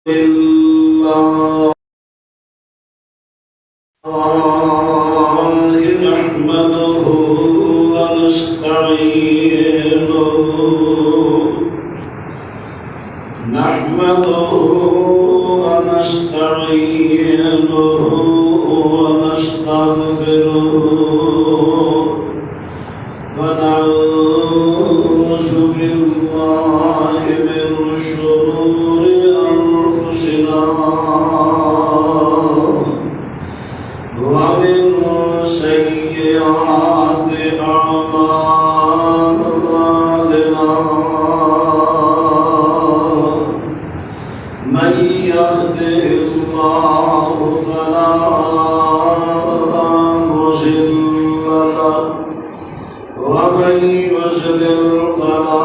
الله نحمده ونستعينه ونستغفره ونعوذ بالله من شرور أنفسنا ومن سيئات أعمالنا من يهده الله فلا مضل له ومن يضلل فلا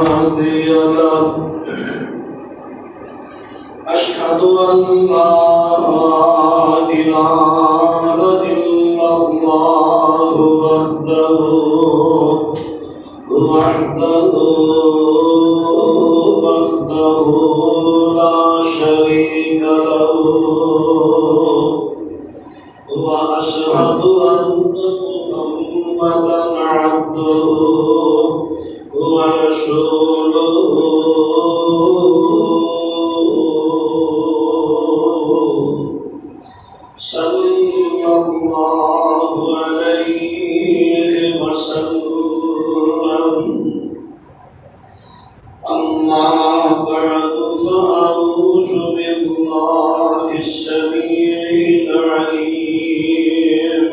هادي له أشهد أن لا إله إلا الله وحده لا شريك له وأشهد أن محمدا عبده ورسوله صلى الله عليه وسلم. أما بعد فأعوذ بالله السميع العليم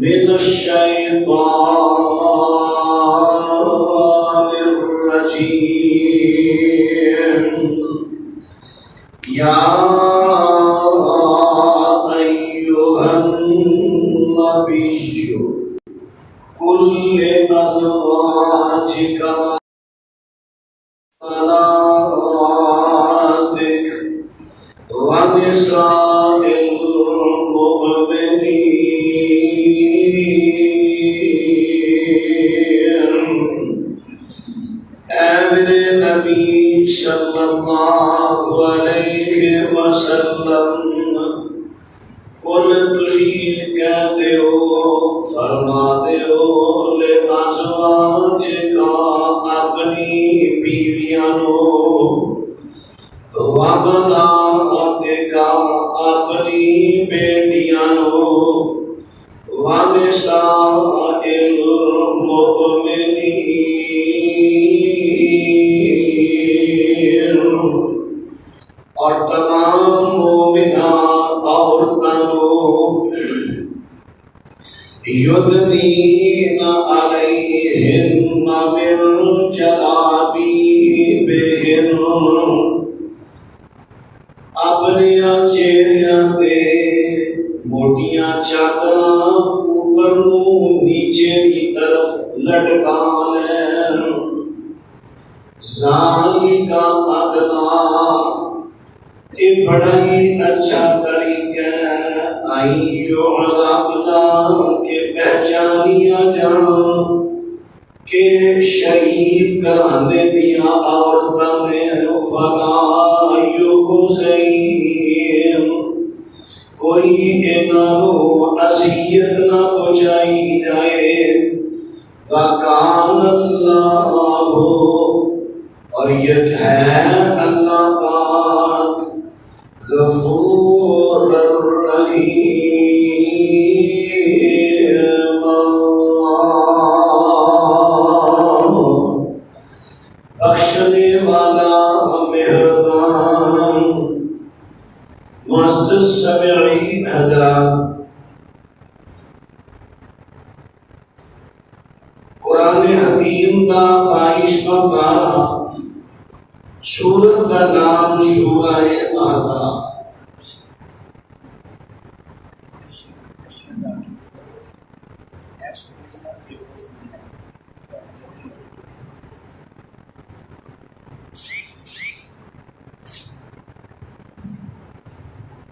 من الشيطان الرجيم. يا أيها النبي قل لأزواجك وبناتك ونساء المؤمنين. اے میرے نبی صلی اللہ علیہ وسلم قل تسی کہتے ہو فرما دے ہو لأزواجک اپنی بیویاں وبناتک اپنی بیٹیاں ونساء المؤمنین اور تمام مومنات عورتوں یدنین علیہن من جلابیبہن اپنے چہرے پہ موٹیاں چادراں اوپر نیچے کی طرف لٹکا لیں. ذالک ادنیٰ یہ بڑا ہی اچھا طریقہ ہے ان یعرفن کہ پہچانیا جان کہ شریف گھرانے دیا عورتوں نے ولا یؤذین کوئی انہوں اذیت نہ پہنچائی جائے. وکان اللہ اور یہ ہے اللہ پاک غفور الرحیم بخشنے والا مہربان. معزز سامعین حضرات، قرآن حکیم کا 22واں پارہ سورت کا نام سورہ احزاب.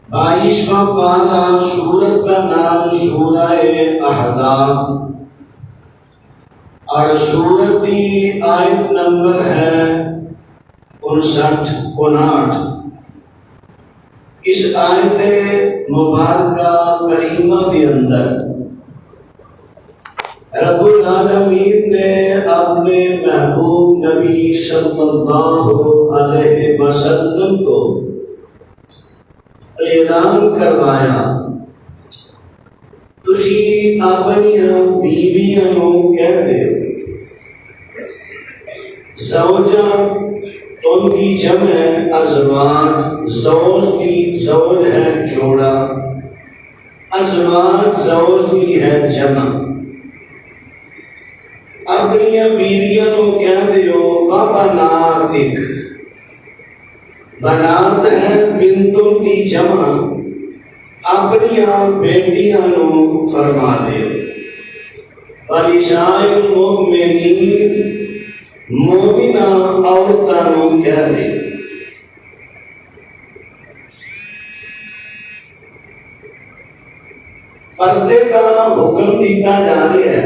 بائیسواں پارہ سورت کا نام سورہ احزاب. اور سورت کی آیت نمبر ہے 59. اس آیت مبارکہ کریمہ کے اندر رب العالمین نے اپنے محبوب نبی صلی اللہ علیہ وسلم کو اعلان کروایا تسی اپنی بیویاں نوں کہہ دے زوجہ تن کی جمع ہے ازواج، زوج کی زوج ہے جوڑا، ازواج زوج کی ہے جمع. اپنی بیویاں نوں کہہ دیو وبناتک، بنات ہے بنتوں کی جمع، اپنی بیٹیاں نوں فرما دیو. ونساء المؤمنین، مومنہ عورتاں نوں کہہ دیو. پردے کا حکم دیتا جا رہا ہے.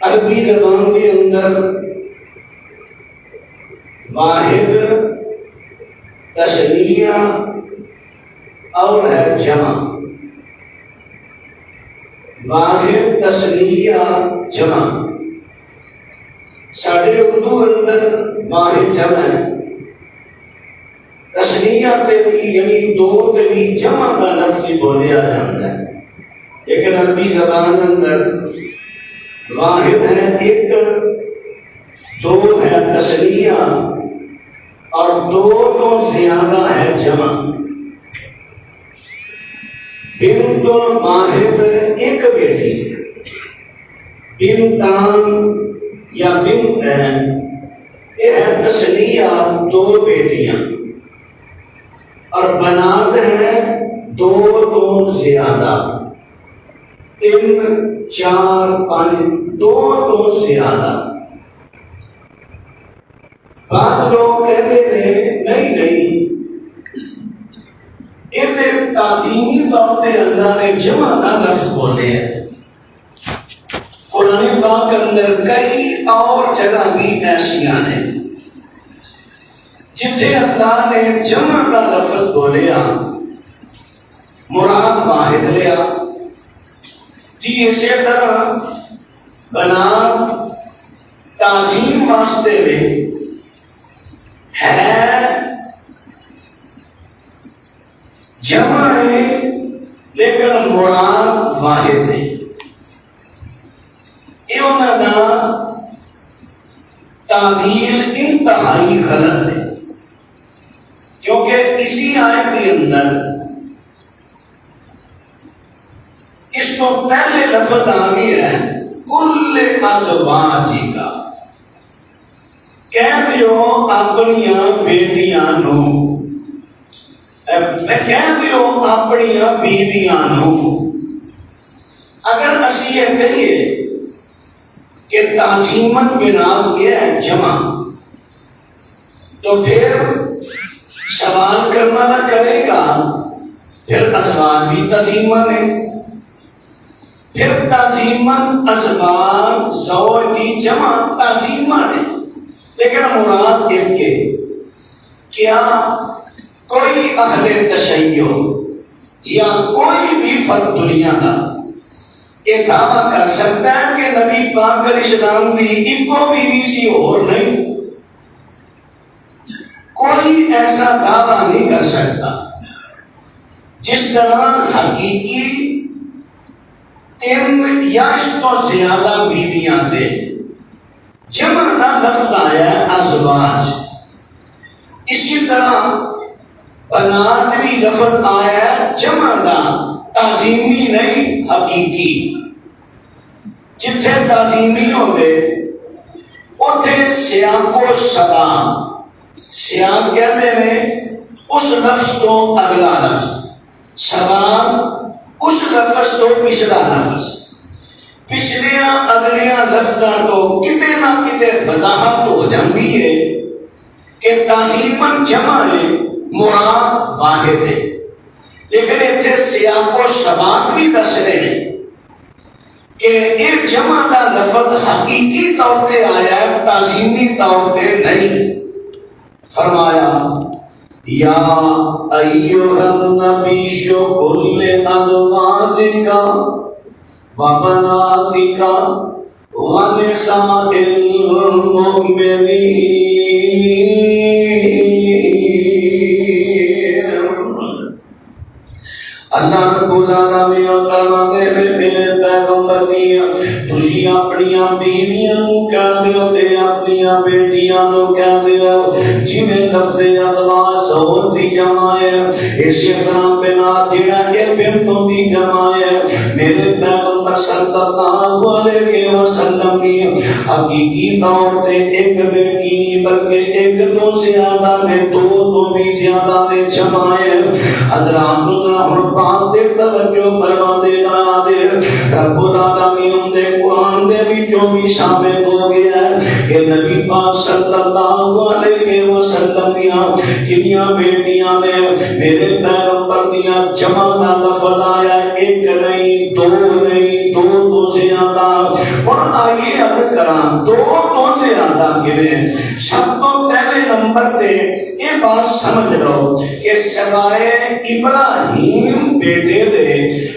عربی زبان کے اندر واحد تثنیہ اور ہے جمع. واحد تثنیہ جمع. ساڈے اردو اندر واحد جمع ہے، تثنیہ پہ بھی یعنی دو پہ بھی جمع کا لفظ بولیا جاتا ہے. لیکن عربی زبان اندر واحد ہے ایک، دو ہے تثنیہ اور دو تو زیادہ ہے جمع. بنت واحد ایک بیٹی، بنتان یا بنت ہے، یہ ہے تثنیہ دو بیٹیاں، اور بنات ہے دو تو زیادہ، 3 4 5 دو تو زیادہ. بعض لوگ کہتے ہیں نہیں یہ تعظیمی طور پہ اللہ نے جمع کا لفظ بولے ہیں. قرآن پاک اندر کئی اور جگہ بھی ایسیاں ہیں جتھے اللہ نے جمع کا لفظ بولیا مراد واحد لیا. جی اسی طرح بنات تعظیم واسطے میں ہے جمع ہے لیکن مراد واحد ہے. یہ انہوں کا تعویل انتہائی غلط ہے، کیونکہ اسی آیت کے اندر اس کو پہلے لفظ آمیر ہے کل ازواجی کا. کہہ دیو اپنی بیٹیاں نو، کہہ دیو اپنی بیویاں نو. اگر اسی یہ کہیے کہ تعظیمن بنا کیا ہے جمع، تو پھر سوال کرنا نہ کرے گا پھر ازواج بھی تعظیمن ہے، پھر تعظیمن ازواج زوج کی جمع تعظیمن ہے. لیکن مراد ایک کے کیا کوئی اہل تشیع یا کوئی بھی فرد دنیا کا یہ دعویٰ کر سکتا ہے کہ نبی پاک علیہ السلام دی ایکو بیوی سی اور نہیں؟ کوئی ایسا دعویٰ نہیں کر سکتا. جس طرح حقیقی 3 یا اس کو زیادہ بیویاں دے جمع کا لفظ آیا ہے ازواج، اسی طرح بنات بھی لفظ آیا ہے جمع کا، تعظیمی نہیں حقیقی. جتھے تعظیمی ہوئے اتھے سیاق و سلام، سیاق کہتے ہیں اس لفظ تو اگلا لفظ، سلام اس لفظ تو پچھلا لفظ. پچھلیاں اگلیاں لفظاں تو کتے نہ کتے وضاحت ہو جاتی ہے کہ تعظیمن جمع ہے مراد واحد ہے. لیکن اتنے سیاق و سباق بھی دس رہے ہیں کہ ایک جمع کا لفظ حقیقی طور پہ آیا ہے، تعظیمی طور پہ نہیں. فرمایا یا ایھا النبی قل لازواجک وبناتک ونساء المؤمنین. اللہ رب العالمین فرماتے ہیں میرے پیغمبر دیا تسی اپنیاں بیویاں نو کہہ دیو تے اپنیاں بیٹیاں نو کہہ دیو. جویں لفظ ازواج زوج دی جمع ہے، اسی طرح بنات جڑا اے بنتوں دی جمع ہے. میرے پیغمبر صلی اللہ علیہ وسلم کی حقیقی طور پہ ایک بیٹی نہیں بلکہ ایک تو زیادہ نے، دو تو بھی زیادہ نے جمع ہے. حضرات بات دے توجہ فرما دینا دے. رب العالمین دے قرآن دے وچوں بھی ثابت ہو گیا ہے کہ نبی پاک صلی اللہ علیہ وسلم دیاں کتنیاں بیٹیاں نے میرے پیغمبر دیاں جمع کا لفظ آیا ہے، ایک نہیں دو نہیں، دو تو زیادہ. اور آئیے عرض کراں دو تو زیادہ کیویں؟ سب تو پہلے نمبر تے یہ بات سمجھ لو کہ سوائے ابراہیم بیٹے دے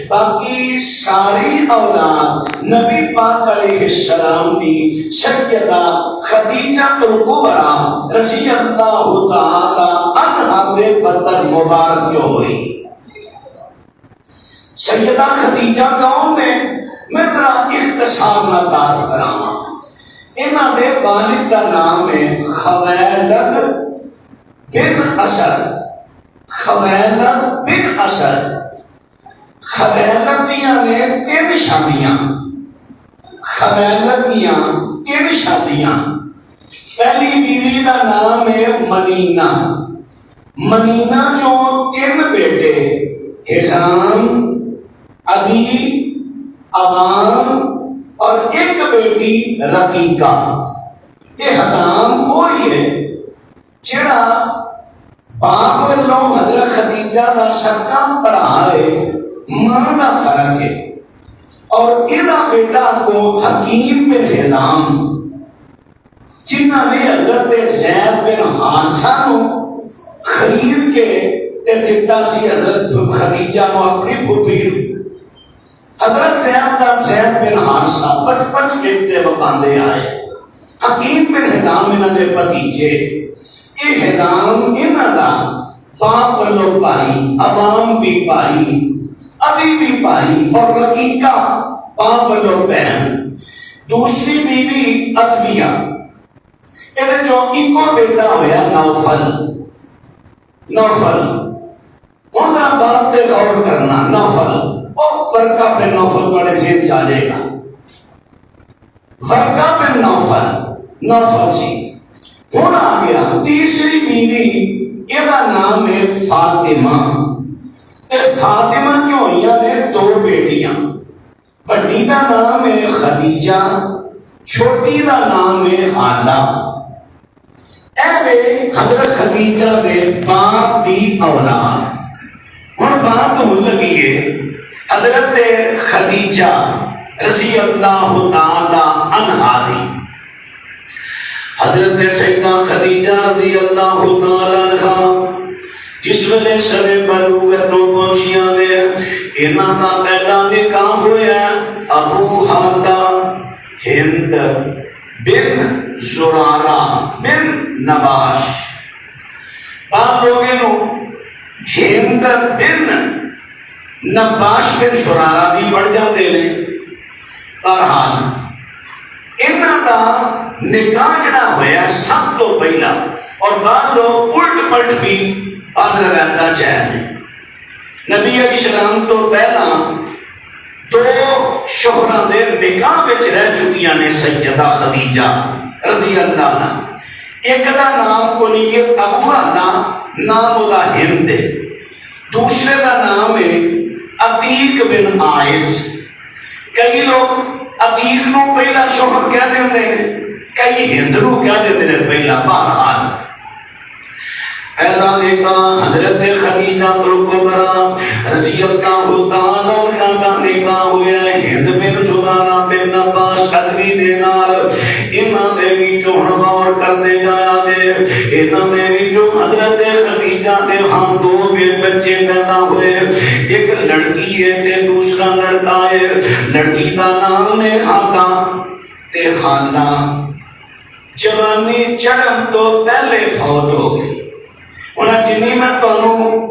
باقی ساری اولاد نبی پاک علیہ السلام دی سیدہ خدیجہ کبریٰ رضی اللہ تعالی عنہا دے پتر مبارک جو ہوئی. سیدہ خدیجہ کون نے؟ میں ذرا اختصار نہ تعارف کراواں. انہاں دے والد کا نام ہے خویلد بن اسد. خویلد بن اسد. خویلد دیاں نے 3 شادیاں. خویلد دیاں 3 شادیاں. پہلی بیوی کا نام ہے منینہ. منینہ جو 3 بیٹے حزام، عدی، عوام اور ایک بیٹی رقیقہ. یہ حکام وہی ہے جڑا باپ والوں حضرت خدیجہ کا سکا پڑھا ہے، ماں کا فرق ہے. اور یہ بیٹا کو حکیم بن حزام جنہوں نے حضرت زید بن حارثہ کو خرید کے دتا سی حضرت خدیجہ کو اپنی پھوپھی. حضرت زید بن حارثہ بچپن کے وکاندے آئے. حکیم بن حزام انہوں نے بھتیجے. یہ حزام انہوں کا باپ والوں پائی، عوام بھی پائی، ابھی بھی پائی اور رقیقہ باپ والوں بہن. دوسری بیوی ادویہ. یہ جو ایکو بیٹا ہویا نوفل. نوفل ان کا بات پہ غور کرنا. نوفل اور ورقہ بن نوفل بڑے زیر چالے گا. ورقہ بن نوفل، نوفل سی. ہوں آ گیا تیسری بیوی، یہ نام ہے فاطمہ. فاطمہ جو ہوئی نے 2 بیٹیاں. بڑی کا نام ہے خدیجہ، چھوٹی کا نام ہے حالہ. اے حضرت خدیجہ دے باپ دی اولاد. ہوں بات ہون لگی ہے حضرت خدیجہ رضی اللہ تعالی عنہا دی. حضرت سیدہ خدیجہ رضی اللہ تعالی عنہا جس ویلے سر بلوغت نو پہنچیاں نے، انہاں دا پہلا نکاح ہویا ابو حالہ ہند بن زرارہ بن نباش. بعض لوگوں نو ہند بن نباش بن زرارہ بھی پڑھ جاندے نے. بہرحال انہاں دا نکاح جڑا ہویا سب تو پہلا، اور بعض لوگ الٹ پلٹ بھی پڑھ لگاتا چاہتے. نبی علیہ السلام تو پہلا 2 شوہراں دے نکاح وچ رہ چکیاں نے سیدہ خدیجہ رضی اللہ عنہا. ایک دا نام کنیت ابو حالہ، نام دا ہند ہے. دوسرے کا نام ہے عتیق بن عائز. کئی لوگ عتیق نو پہلا شوہر کہہ دیندے ہیں، کئی ہند نو کہہ دیندے ہیں پہلا. بہرحال پہلا نکاح حضرت خدیجہ کبریٰ رضی اللہ تعالی عنہا کا نکاح ہوا ہے ہند بن زرارہ کرتے جایا جے انہاں دے وچوں حضرت خدیجہ دے ہاں دو بچے پیدا ہوئے ایک لڑکی ہے تے دوسرا لڑکا ہے لڑکی دا نام ہے حالا تے حالا جوانی چڑھن تو پہلے فوت ہو گئی انہاں جنی میں تانوں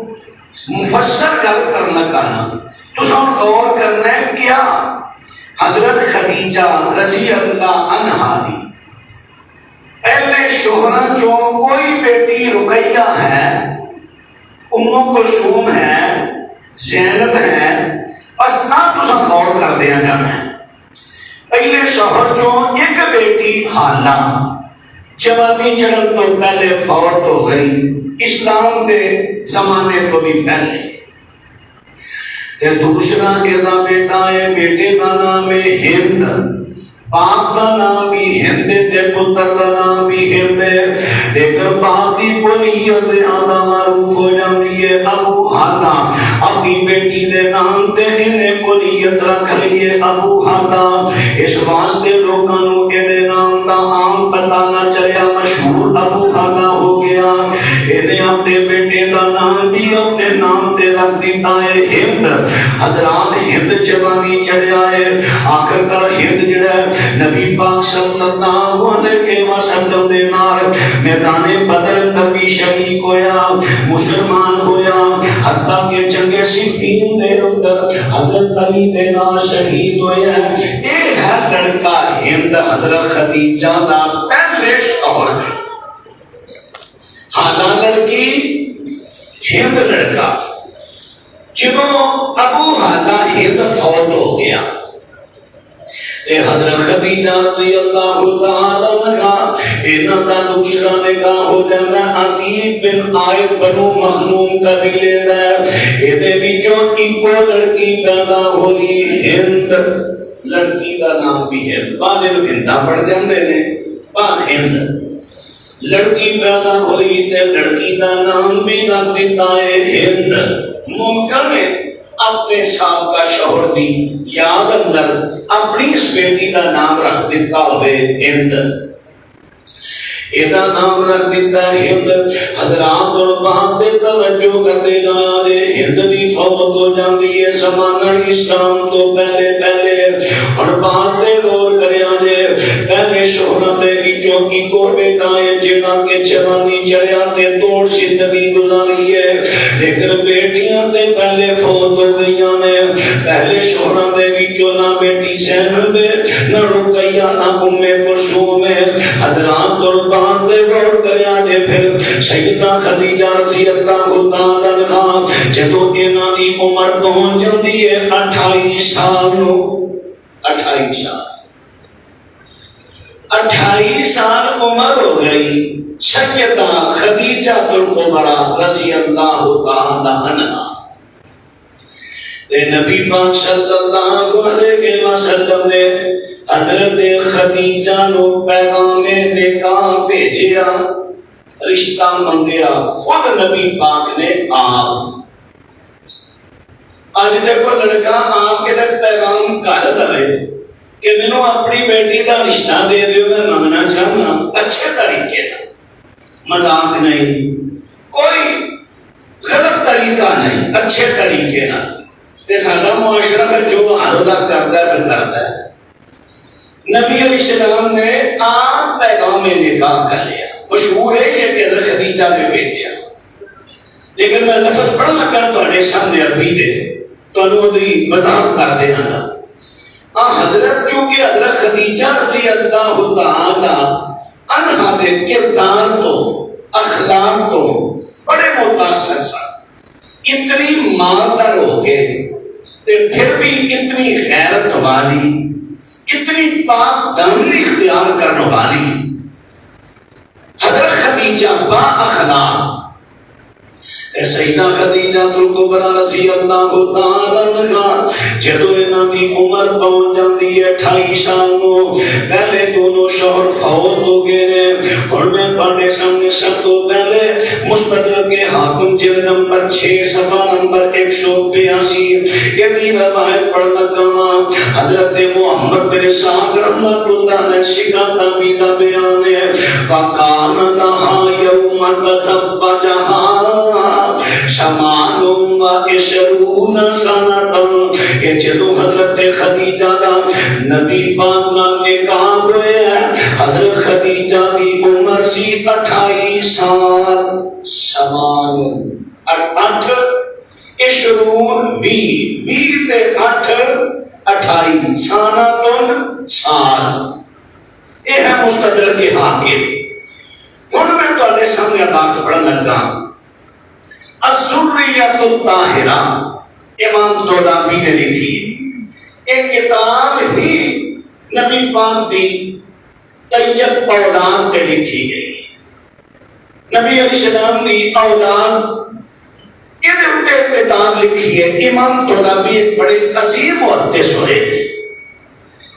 مفسر گل کرنا کہنا تو سن غور کرنا ہے کیا حضرت خدیجہ رضی اللہ عنہا دی پہلے شوہراں چوں کوئی بیٹی رقیہ ہے ام کلثوم ہے زینب ہے بس نہ تو سن غور کر دیا جانا ہے پہلے شوہر چوں ایک بیٹی حالہ جوانی چڑھن تو پہلے فوت ہو گئی اسلام دے زمانے تو بھی پہلے تے دوسرا ایدا بیٹا ہے بیٹے کا نام ہے ہند باپ کا نام بھی ہند تے پتر کا نام بھی ہند ہے لیکن باپ دی کلیت زیادہ معروف ہو جاتی ہے ابو حالا اپنی بیٹی دے نام تے انہیں کلیت رکھ لیے ابو حالا اس واسطے لوگاں نوں اے نام دا عام پتہ نہ چلیا مشہور ابو حالا ہو گیا انہیں اپنے بیٹے کا نام بھی اپنے نام تے رکھ دیتا ہے ہند حضرات ہند جوانی چڑھیا ہے آخر کر ہند جڑا ہے نبی پاک صلی اللہ علیہ وسلم دے نال میدان بدر نبی شریک ہویا مسلمان ہویا حتیٰ کہ جنگ صفین دے اندر حضرت علی دے نال شہید ہویا اے ہے لڑکا ہند حضرت خدیجہ دا پہلے شوہر حالا لڑکی ہند لڑکا جنہوں ابو حالا ہند فوت ہو گیا اے حضرت خدیجہ رضی اللہ تعالی عنہا انہاں دا دوسرا نکاح ہو جاندا عتیق بن عائد بنو مخزوم قبیلے دا اے دے وچوں ایکو لڑکی پیدا ہوئی ہند لڑکی دا نام بھی ہے بعض لوگ ہندا پڑھ جاندے نے بعض ہند لڑکی پیدا ہوئی تے لڑکی دا نام بھی رکھ دیتا ہے ہند ممکن ہے اپنے سابقہ شوہر دی یاد اندر اپنی اس بیٹی کا نام رکھ دیتا ہوئے ہند ایدہ نام رکھ دیتا ہے ہند حضرات اور بات دے توجہ کرتے جایا دے ہند بھی فوت ہو جاندی ہے زمانہ اسلام تو پہلے اور بات دے غور کریا دے پہلے شوہرہ دے وچوں ایکو بیٹا ہے جنہاں کے جوانی چڑھیا تے توڑ زندگی گزاری ہے لیکن بیٹیاں تے پہلے فوت ہو گئیاں نے پہلے شوہرہ دے وچوں نہ بیٹی زینب نہ رقیہ نہ ام کلثوم حضرات اور بات دے غور کریا دے پھر سیدہ خدیجہ رضی اللہ تعالی عنہا جدوں انہاں دی عمر پہنچ جاندی ہے 28 سال نو 28 سال عمر ہو گئی سیدہ خدیجہ الکبریٰ رضی اللہ تعالی عنہا تے نبی پاک صلی اللہ علیہ وسلم نے حضرت خدیجہ نو پیغام نکاح بھیجیا رشتہ منگیا خود نبی پاک نے آج دیکھو لڑکا آپ کے تک پیغام کر لے کہ میں نے اپنی بیٹی کا رشتہ دے دیو میں منگنا چاہنا اچھے طریقے مذاق نہیں کوئی غلط طریقہ نہیں اچھے طریقے نہ تے ساڈا معاشرہ پھر جو عادت کرتا ہے پھر کرتا ہے نبی علیہ السلام نے عام پیغام نکاح کر لیا مشہور ہے یہ کہ حضرت خدیجہ نے بھیجا لیکن میں لفظ پڑھنا کر تواڈے سامنے عربی دے تانوں دی وضاحت کر دینا گا حضرت کیونکہ حضرت خدیجہ رضی اللہ تعالی عنہا دے کردار تو اخلاق تو بڑے متاثر سن اتنی مالدار ہو کے پھر بھی اتنی غیرت والی اتنی پاک دامنی اختیار کرنے والی حضرت خدیجہ با اخلاق سیدہ خدیجہ الکبریٰ رضی اللہ تعالی عنہا جدو انہاں دی عمر پہنچ جاندی ہے 28 سال نو پہلے دونوں شوہر فوت ہو گئے نے اور میں پڑھنے سامنے سب تو پہلے مستدرک حاکم جلد نمبر 6 صفحہ نمبر 182 یہ بھی روایت پڑھنا کما حضرت محمد بن اسحاق رحمۃ اللہ نے سکھا تعبیر بیان ہے وَقَانَ لَهَا يَوْمَ تَزَوَّجَهَا شَمَانٌ وَعِشْرُونَ سَنَةً کہ جدو حضرت خدیجہ دا نبی پاک نال نکاح ہوئے حضرت خدیجہ دی عمر سی 28 سال. شمان 8 عشرون 20 تے 8 28 سانتن سال. یہ ہے مستدرک حاکم. ہن میں تواڈے سامنے بات پڑھن لگا الذریۃ الطاہرہ امام دولابی نے لکھی ہے. ایک کتاب ہی نبی پاک دی طیب اولاد تے لکھی گئی. نبی علیہ السلام دی اولاد یہ اوپر کتاب لکھی ہے. امام دولابی ایک بڑے عظیم محدث ہوئے.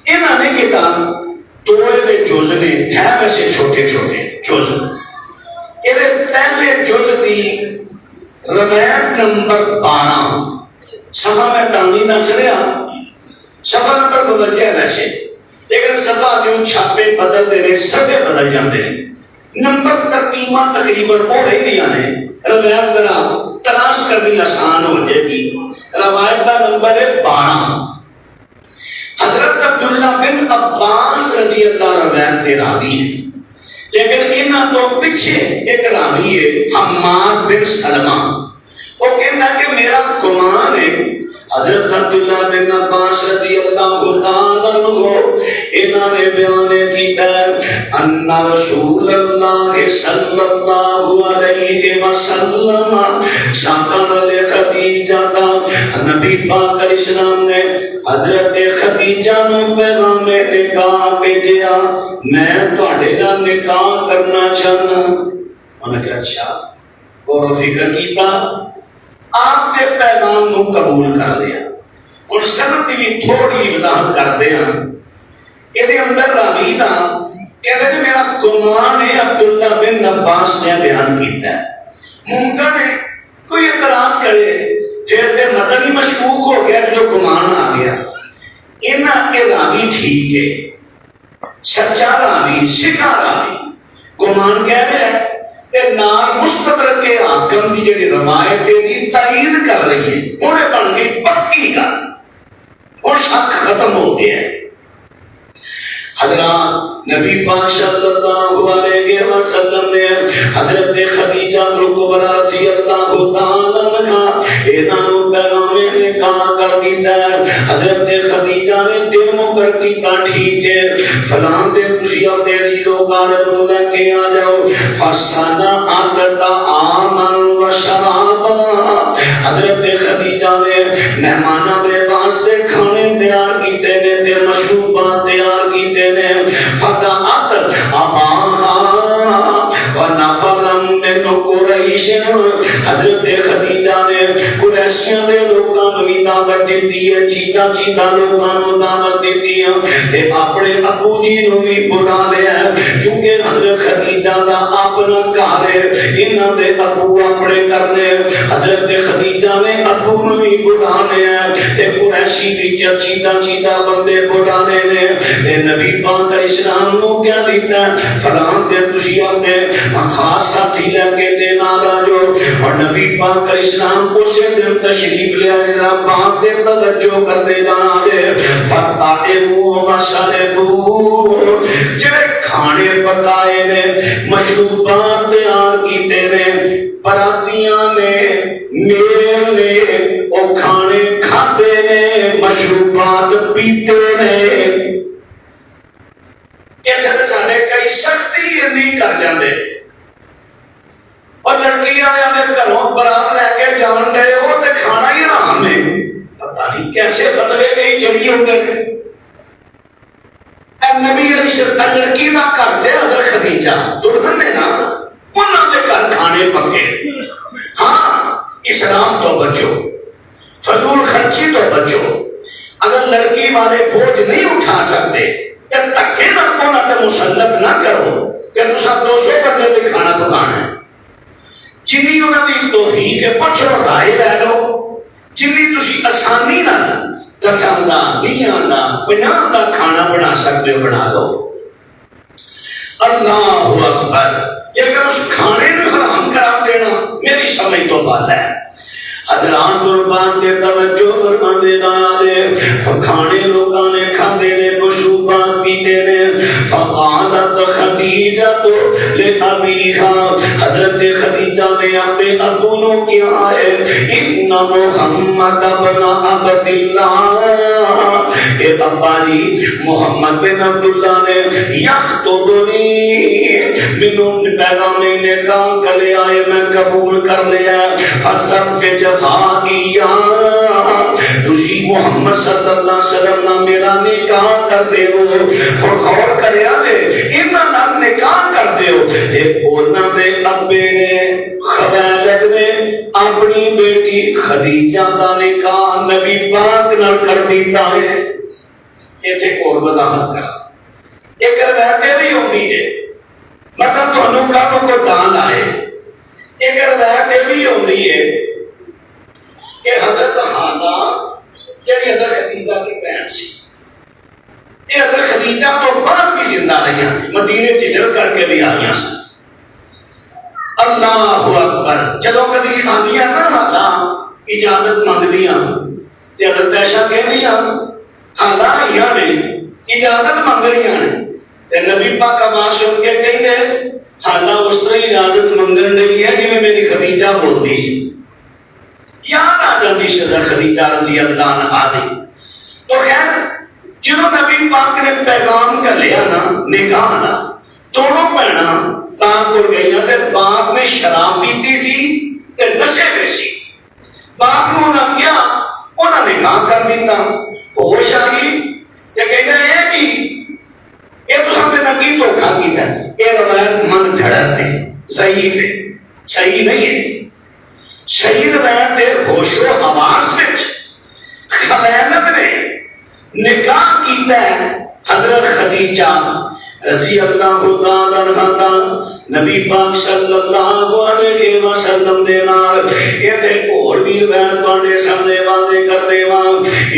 انہوں نے کتاب دے جز نے ہے ویسے چھوٹے چھوٹے جز. یہ پہلے جز دی روایت نمبر 12 صفحہ میں تانی نہ چلیا صفحہ نمبر بدل جائے ویسے لیکن صفحہ جو چھاپے بدل دے رہے صفحے بدل جاندے ہیں. نمبر ترقیمہ تقریباً ہو رہی دیا نے روایت ذرا تلاش کرنی آسان ہو جائے گی. روایت کا نمبر ہے 12. حضرت عبداللہ بن عباس رضی اللہ روایت دے راوی ہے لیکن انہاں تو پیچھے ایک راوی ہے حماد بن سلمہ. وہ کہتا ہے کہ میرا گمان ہے حضرت عبداللہ بن عباس رضی اللہ تعالیٰ عنہ انہوں نے بیان کیتا ہے ان رسول اللہ صلی اللہ علیہ وسلم ساکن لخدیجہ کا نبی پاک علیہ السلام نے حضرت خدیجہ نو پیغام نکاح بھیجیا میں تواڈے نال نکاح کرنا چاہنا. انہوں نے کہا اچھا غور و فکر کیتا آپ کے پیغام نو قبول کر لیا. اور سنت کی بھی تھوڑی وضاحت کرتے ہیں. یہ اندر راوی دا کہتے ہیں میرا گمان ہے عبداللہ بن عباس نے بیان کیتا ہے. ممکن ہے کوئی اعتراض کرے پھر تے مدن ہی مشکوک ہو گیا جو گمان آ گیا. انہاں کے راوی ٹھیک ہے سچا راوی سکھا راوی گمان کہہ رہا ہے کہ نار مستدرک کے حاکم کی جڑی روایت دی تائید کر رہی ہے انہیں بن گئی پکی کا اور شک ختم ہو گیا ہے. حضرات نبی پاک صلی اللہ علیہ وسلم نے حضرت خدیجہ کبریٰ رضی اللہ تعالیٰ عنہا انہاں نو پیغام نکاح کر دیتا ہے. حضرت خدیجہ نے دل مقرر کیتا ٹھیک ہے فلاں دے خوشی اپنے عزیزوں کا رو لے کے آ جاؤ. فسنا عادتا آمن و شرابا حضرت خدیجہ نے مہمانوں کے واسطے کھانے تیار کیتے نے تے مشروبات تیار کیتے نے. فدعت اباہا ونفرا من قریش حضرت خدیجہ نے قریشیاں دے لوکاں نوں دعوت دیتی ہے چیتا چیتا لوکاں نوں دعوت دیتی ہے تے اپنے ابو جی نوں بھی بلا لیا کیونکہ حضرت خدیجہ دا اپنا گھر ہے انہاں دے ابو اپنے کرنے. حضرت خدیجہ نے ابو نوں بھی بلا لیا تے قریشی بھی چیتا چیتا بندے بلانے نے تے نبی پاک اسلام کو کیا دیتا ہے فلاں دے تسی اپنے خاص ساتھی لے کے دے نال آجو. اور نبی پاک اسلام کو سے دن تشریف لے آئے ذرا پاک دے توجہ کر دے جانا دے فتائبو وشربو جڑے کھانے پکائے نے مشروبات تیار کیتے نے براتیاں نے میل نے او کھانے کھاتے نے مشروبات پیتے نے. اتنے سارے کئی سختی نہیں کر جاندے اور لڑکی آیا گھروں برات لے کے جان گئے وہ تے کھانا ہی حرام ہے. پتہ نہیں کیسے فتوے کہیں چلی ہوتے ہیں. نبی علیہ السلام لڑکی نہ گھر تے حضرت خدیجہ دلہن نے نا انہاں دے گھر کھانے پکے. ہاں اسراف تو بچو فضول خرچی تو بچو. اگر لڑکی والے بوجھ نہیں اٹھا سکتے جب تک نہ کونا تے مسلط نہ کرو کہ تسا 200 بندے بھی کھانا پکانا ہے. جنی انہوں نے توفیق ہے پچھو رائے لے لو جنی تسی آسانی نہ دساں دا 20 دا 50 دا کھانا بنا سکتے ہو بنا لو. اللہ اکبر. لیکن اس کھانے میں حرام قرار دینا میری سمجھ تو بات ہے. حضرات قربان دے توجہ فرما دینا دے کھانے لوگاں نے کھاندے نے مشروبات پیتے نے. فقالت خدیجہ لأبیہا, حضرت خدیجہ نے اپنے ابو نو کیا ہے, ان محمد بن عبد اللہ, اے ابا جی محمد بن عبداللہ نے یخطبنی, منوں پیغام نکاح کر لیا ہے, میں قبول کر لیا. فزوج خادیہ, تسی محمد صلی اللہ علیہ وسلم نے میرا نکاح کر دے ہو. اور غور کرے آگے انہاں نال نکاح کر دے ہو. ایک اونا دے ابے نے خویلد نے اپنی بیٹی خدیجہ دا نکاح نبی پاک نال کر دیتا ہے. یہ تھے اور وضاحت کرا. ایک روایت بھی ہوتی ہے, مطلب تو انہوں کا کو دان آئے. ایک روایت بھی ہوتی ہے کہ حضرت حانہ جڑی حضرت خدیجہ کی بہن سی, یہ حضرت خدیجہ تو بعد بھی زندہ رہی ہیں, مدینے ہجرت کر کے بھی آئیاں سن. اللہ اکبر. جدوں کبھی آندیاں نا حالہ اجازت منگدیاں تے حضرت عائشہ کہندیاں حالہ یہاں نے اجازت منگ رہی ہیں تے نبی پاک آواز سن کے کہندے حالہ اس طرح اجازت منگن رہی ہے جی میں میری خدیجہ بولتی سی. یاد آ جاتی حضرت خدیجہ رضی اللہ عنہا دی. تو خیر جنہوں نبی پاک نے پیغام کر لیا نا نکاح نا, دونوں بہناں پاک کو گئیاں تے پاک نے شراب پیتی سی تے نشے میں سی. پاک نے انہاں کیا, انہاں نے نکاح کر دیتا. ہوش آئی تے کہنا ہے کہ یہ تو ہم نے نکی دھوکھا کیتا ہے. یہ روایت من گھڑت ہے, صحیح ہے, صحیح نہیں ہے. صحیح روایت ہے ہوش و حواس وچ خویلد نے نکاح کیتا ہے حضرت خدیجہ رضی اللہ تعالی عنہا نبی پاک صلی اللہ علیہ وسلم دے نال. ایتھے اور بھی روایت تواڈے سامنے واضح کر دیواں.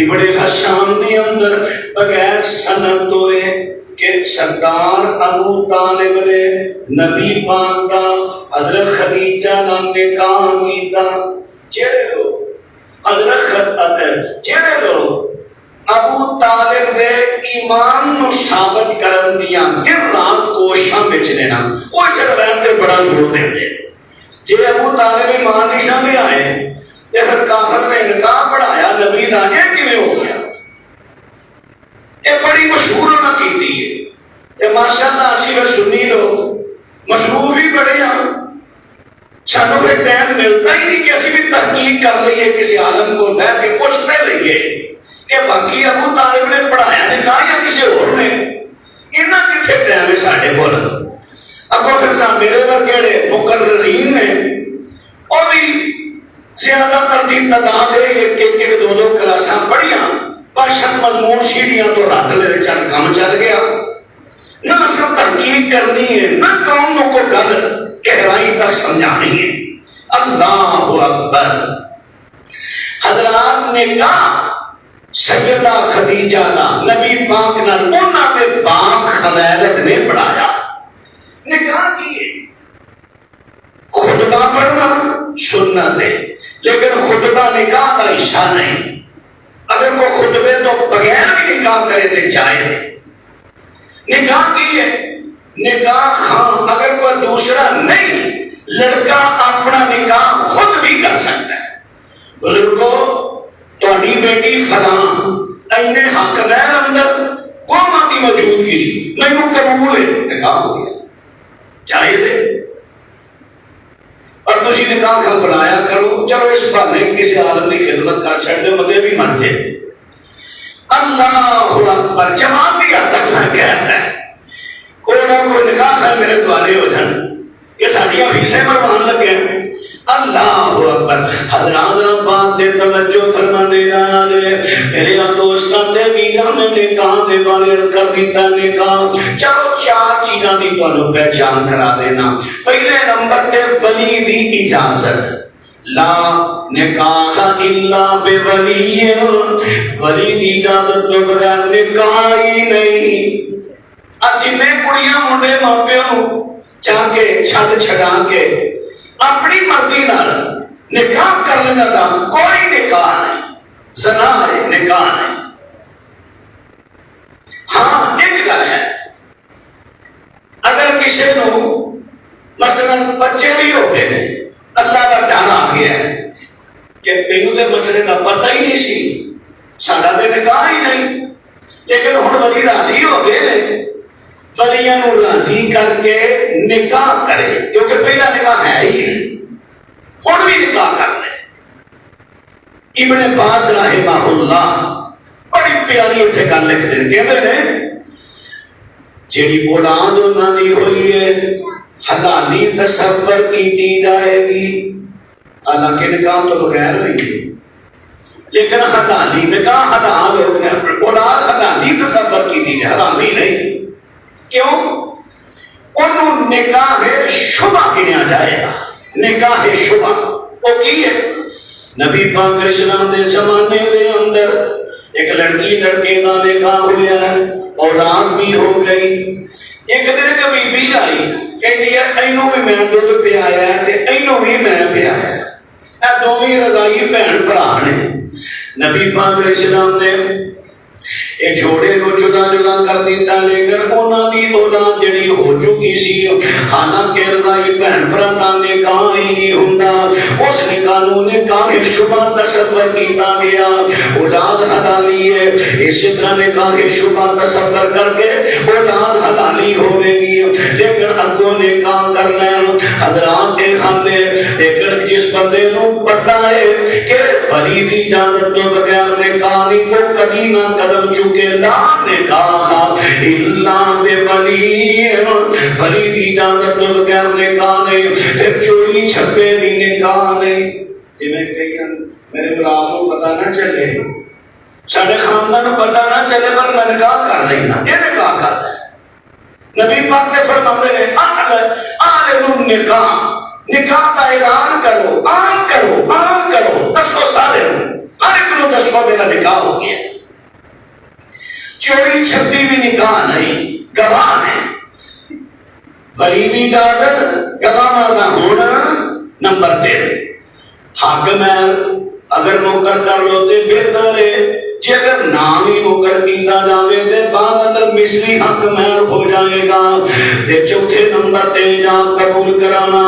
ابن حشام دے اندر بغیر سند توے کہ سردار ابو طالب نے نبی پاک دا حضرت خدیجہ نال نکاح کیتا. جڑے لوگ حضرت جڑے لوگ ابو طالب دے ایمان نو ثابت کرن دیاں دن رات کوششاں وچ رہنا, وہ اس روایت تے بڑا زور دیندے. جے ابو طالب ایمان نہیں سامنے آئے تے پھر کافر نے نکاح پڑھایا نبی دا, یہ کیویں ہو گیا؟ یہ بڑی مشہور نہ کیتی ہے. یہ ماشاءاللہ اسی وچ سنی لوگ مشہور بھی بڑے ہیں. سانوں پھر ٹائم ملتا ہی نہیں کہ اسی بھی تحقیق کر لئیے, کسی عالم کو بیٹھ کے پوچھتے لئیے کہ باقی ابو طالب نے پڑھایا نکاح یا کسی اور نے. انہاں کتنے ٹائم ہے ساڈے کول؟ اگوں پھر میرے ورگے مقررین نے اور بھی زیادہ ترتیب تعداد ایک دو دو کلاساں پڑھیاں, پر شک مضمون سیڑھیاں تو رٹ لے, چل کام چل گیا. نہ سب تحقیق کرنی ہے, نہ قوموں کو گل گہرائی تک سمجھانی ہے. اللہ اکبر. حضرات نے کہا سیدہ خدیجہ دا نبی پاک نے انہاں دے پاک خویلد نے پڑھایا. نکاح کیے. خطبہ پڑھنا سنت ہے, لیکن خطبہ نکاح کا حصہ نہیں. اگر وہ خطبے تو بغیر بھی نکاح کرے تو جائز ہے. نکاح کیے. نکاح خان اگر کوئی دوسرا نہیں, لڑکا اپنا نکاح خود بھی کر سکتا ہے. بزرگوں تہاڈی بیٹی فلاں اینے حق نال اندر قوم کی موجودگی سی, مینوں قبول ہے, نکاح ہو گیا, جائز ہے. اور تسی نکاح کا بلایا کرو, چلو اس بہانے کسی عالم کی خدمت کر چھڈ دو, مطلب بھی من جائے. اللہ اکبر. جماعتی حد تک میں کہتا ہے کوئی نہ کوئی نکاح ہے میرے دوارے ہو جان, یہ ساڈیاں فیسیں بڑھان لگے ہیں. اللہ اکبر. حضرات بات دے توجہ فرما دینا دے میرے دوستاں دے ویراں نے نکاح دے بارے کر دیتا. نکاح چلو چار چیزاں دی تانوں پہچان کرا دینا. پہلے نمبر تے ولی دی اجازت. لا نکاح الا بولی, ولی دی اجازت تو بغیر نکاح ہی نہیں. اب جن کڑیاں منڈے ماں پیو چاہ کے چھڑا کے اپنی مرضی نال نکاح کر لینا کام، کوئی نکاح نہیں، زنا ہے، نکاح نہیں۔ ہاں ایک گل ہے، اگر کسی نو مثلا بچے بھی ہو گئے ہیں، اللہ کا ڈر آ گیا ہے کہ تینوں تے مسئلے کا پتہ ہی نہیں سی، ساڈا تے نکاح ہی نہیں، لیکن ہن ولی راضی ہو گئے ہیں، ولیاں نو راضی کر کے نکاح کرے، کیونکہ پہلا نکاح ہے ہی نہیں، ہن بھی نکاح کر لے۔ ابن باز رحمہ اللہ بڑی پیاری اتنے گل لکھتے ہیں، کہتے ہیں جیڑی اولاد انہاں دی ہوئی ہے حلالی تصور کی جائے گی، حالانکہ نکاح تو بغیر ہوئی ہے، لیکن حلالی نکاح حلال ہو گیا، اولاد حلالی تصور کی جائے، حرامی نہیں۔ کیوں؟ انہوں نکاح شبہ گنیا جائے گا، نکاح شبہ وہ کی ہے؟ نبی پاک علیہ السلام دے زمانے دے اندر ایک لڑکی لڑکے کا نکاح ہوا ہے، اولاد بھی ہو گئی، ایک دن ایک بی بی آئی کہتی ہے اینوں بھی میں دودھ پیا تے اینوں بھی میں پیا، اے دونوں رضائی بہن بھرا نے۔ نبی پاک علیہ السلام نے یہ جوڑے کو جدا جدا کر دیتا، لیکن انہاں دی اولاد جڑی ہو چکی سی، حالانکہ رضائی بہن بھرا دا نکاح ہی نہیں ہوندا، اس نکاح نوں نکاح شبہ تصور کیتا گیا، اولاد حلالی ہے، اسی طرح نکاح شبہ تصور کر کے اولاد حلالی ہوے گی، لیکن اگوں نکاح کرنا حضرات دے خانے، لیکن جس بندے نوں پتہ ہے کہ ولی دی اجازت تو بغیر نکاح نہیں، وہ کبھی نہ قدم چکے، لا نکاح الا بولی، ولی دی اجازت تو بغیر نکاح نہیں، پھر چوری چھپے بھی نکاح نہیں۔ جی میں کہیا میرے برادر کو پتہ نہ چلے، سارے خاندان کو پتہ نہ چلے، پر میں نکاح کر لینا، یہ نکاح کرتا ہے۔ نبی پاک نے فرماتے ہیں اعلنوا نکاح، نکاح کا اعلان کرو، عام کرو، عام کرو، دسو سارے ہر ایک نو دسو میرا نکاح ہو گیا۔ چوری چھپی بھی نکاح نہیں، گواہ ہے، ولی بھی اجازت، گواہ کا ہونا، نمبر 3 حاکم ہے، اگر نوکر کر لو تے بہتر ہے، جی اگر نام ہی نوکر کیتا جاوے تے بعد اندر مصری حق مہر ہو جائے گا۔ تے چوتھے نمبر تے جاب قبول کرانا،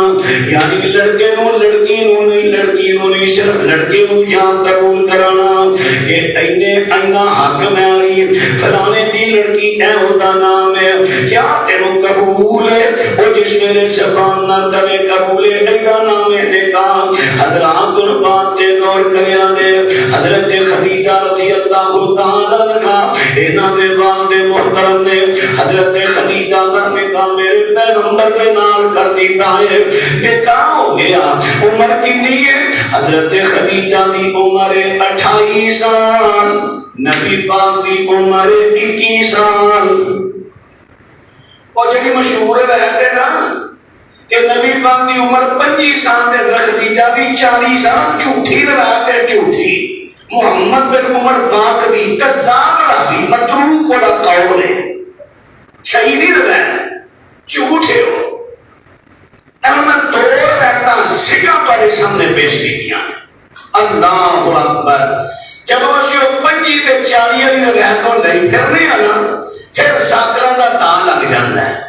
یعنی لڑکے نو لڑکی نو نہیں، لڑکی نو نہیں، صرف لڑکے نو جاب قبول کرانا کہ اینا حق مہری فلانے دی لڑکی اے ہوتا نام ہے، کیا تینوں قبول ہے؟ وہ جس میرے زبان نہ کرے قبول ہے، اینا نام ہے نکاح۔ حضرات قربان تے غور کریا دے، حضرت خدیجہ رضی اللہ تعالی عنہا انہاں دے والد محترم نے حضرت خدیجہ کا نکاح میرے پیغمبر کے نال کر دیتا ہے، نکاح ہو گیا۔ عمر کتنی ہے؟ حضرت خدیجہ دی عمر 28 سال، نبی پاک دی عمر 21 سال۔ اور جڑی مشہور رہتے نا کہ نبی پاک دی عمر 25 سال تے خدیجہ دی 40 سال، جھوٹی روایت ہے، جھوٹی۔ محمد بن عمر پاک دی کذاب راوی متروک والا قول ہے، صحیح نہیں روایت، جھوٹ ہے وہ۔ میں 2 روایتاں سکھا تمہارے سامنے پیش کیتیاں۔ اللہ اکبر، جب اسی 25 تے 40 والی روایتوں نہیں پھرنے آنا، پھر ساکراں دا تاں لگ جاندا ہے۔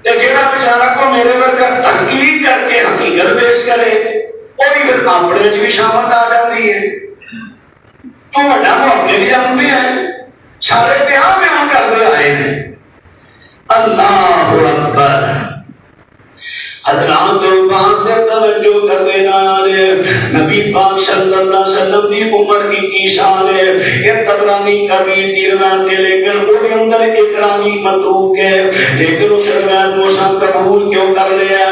تے جڑا بیچارہ کو میرے ورگا تحقیق کر کے حقیقت پیش کرے، وہ بھی پھر اپنے چ بھی شامت آ جاتی ہے۔ تو بڑا محقق جانتے ہیں، سارے بیان کرتے آئے ہیں۔ اللہ اکبر، حضرات بات دے توجہ کر دینا ہے، نبی پاک صلی اللہ علیہ وسلم دی عمر 21 سال ہے۔ یہ طبرانی کبیر دی روایت ہے، لیکن اس کے اندر اکرامی متروک ہے، لیکن اس روایت کو سب قبول کیوں کر لیا؟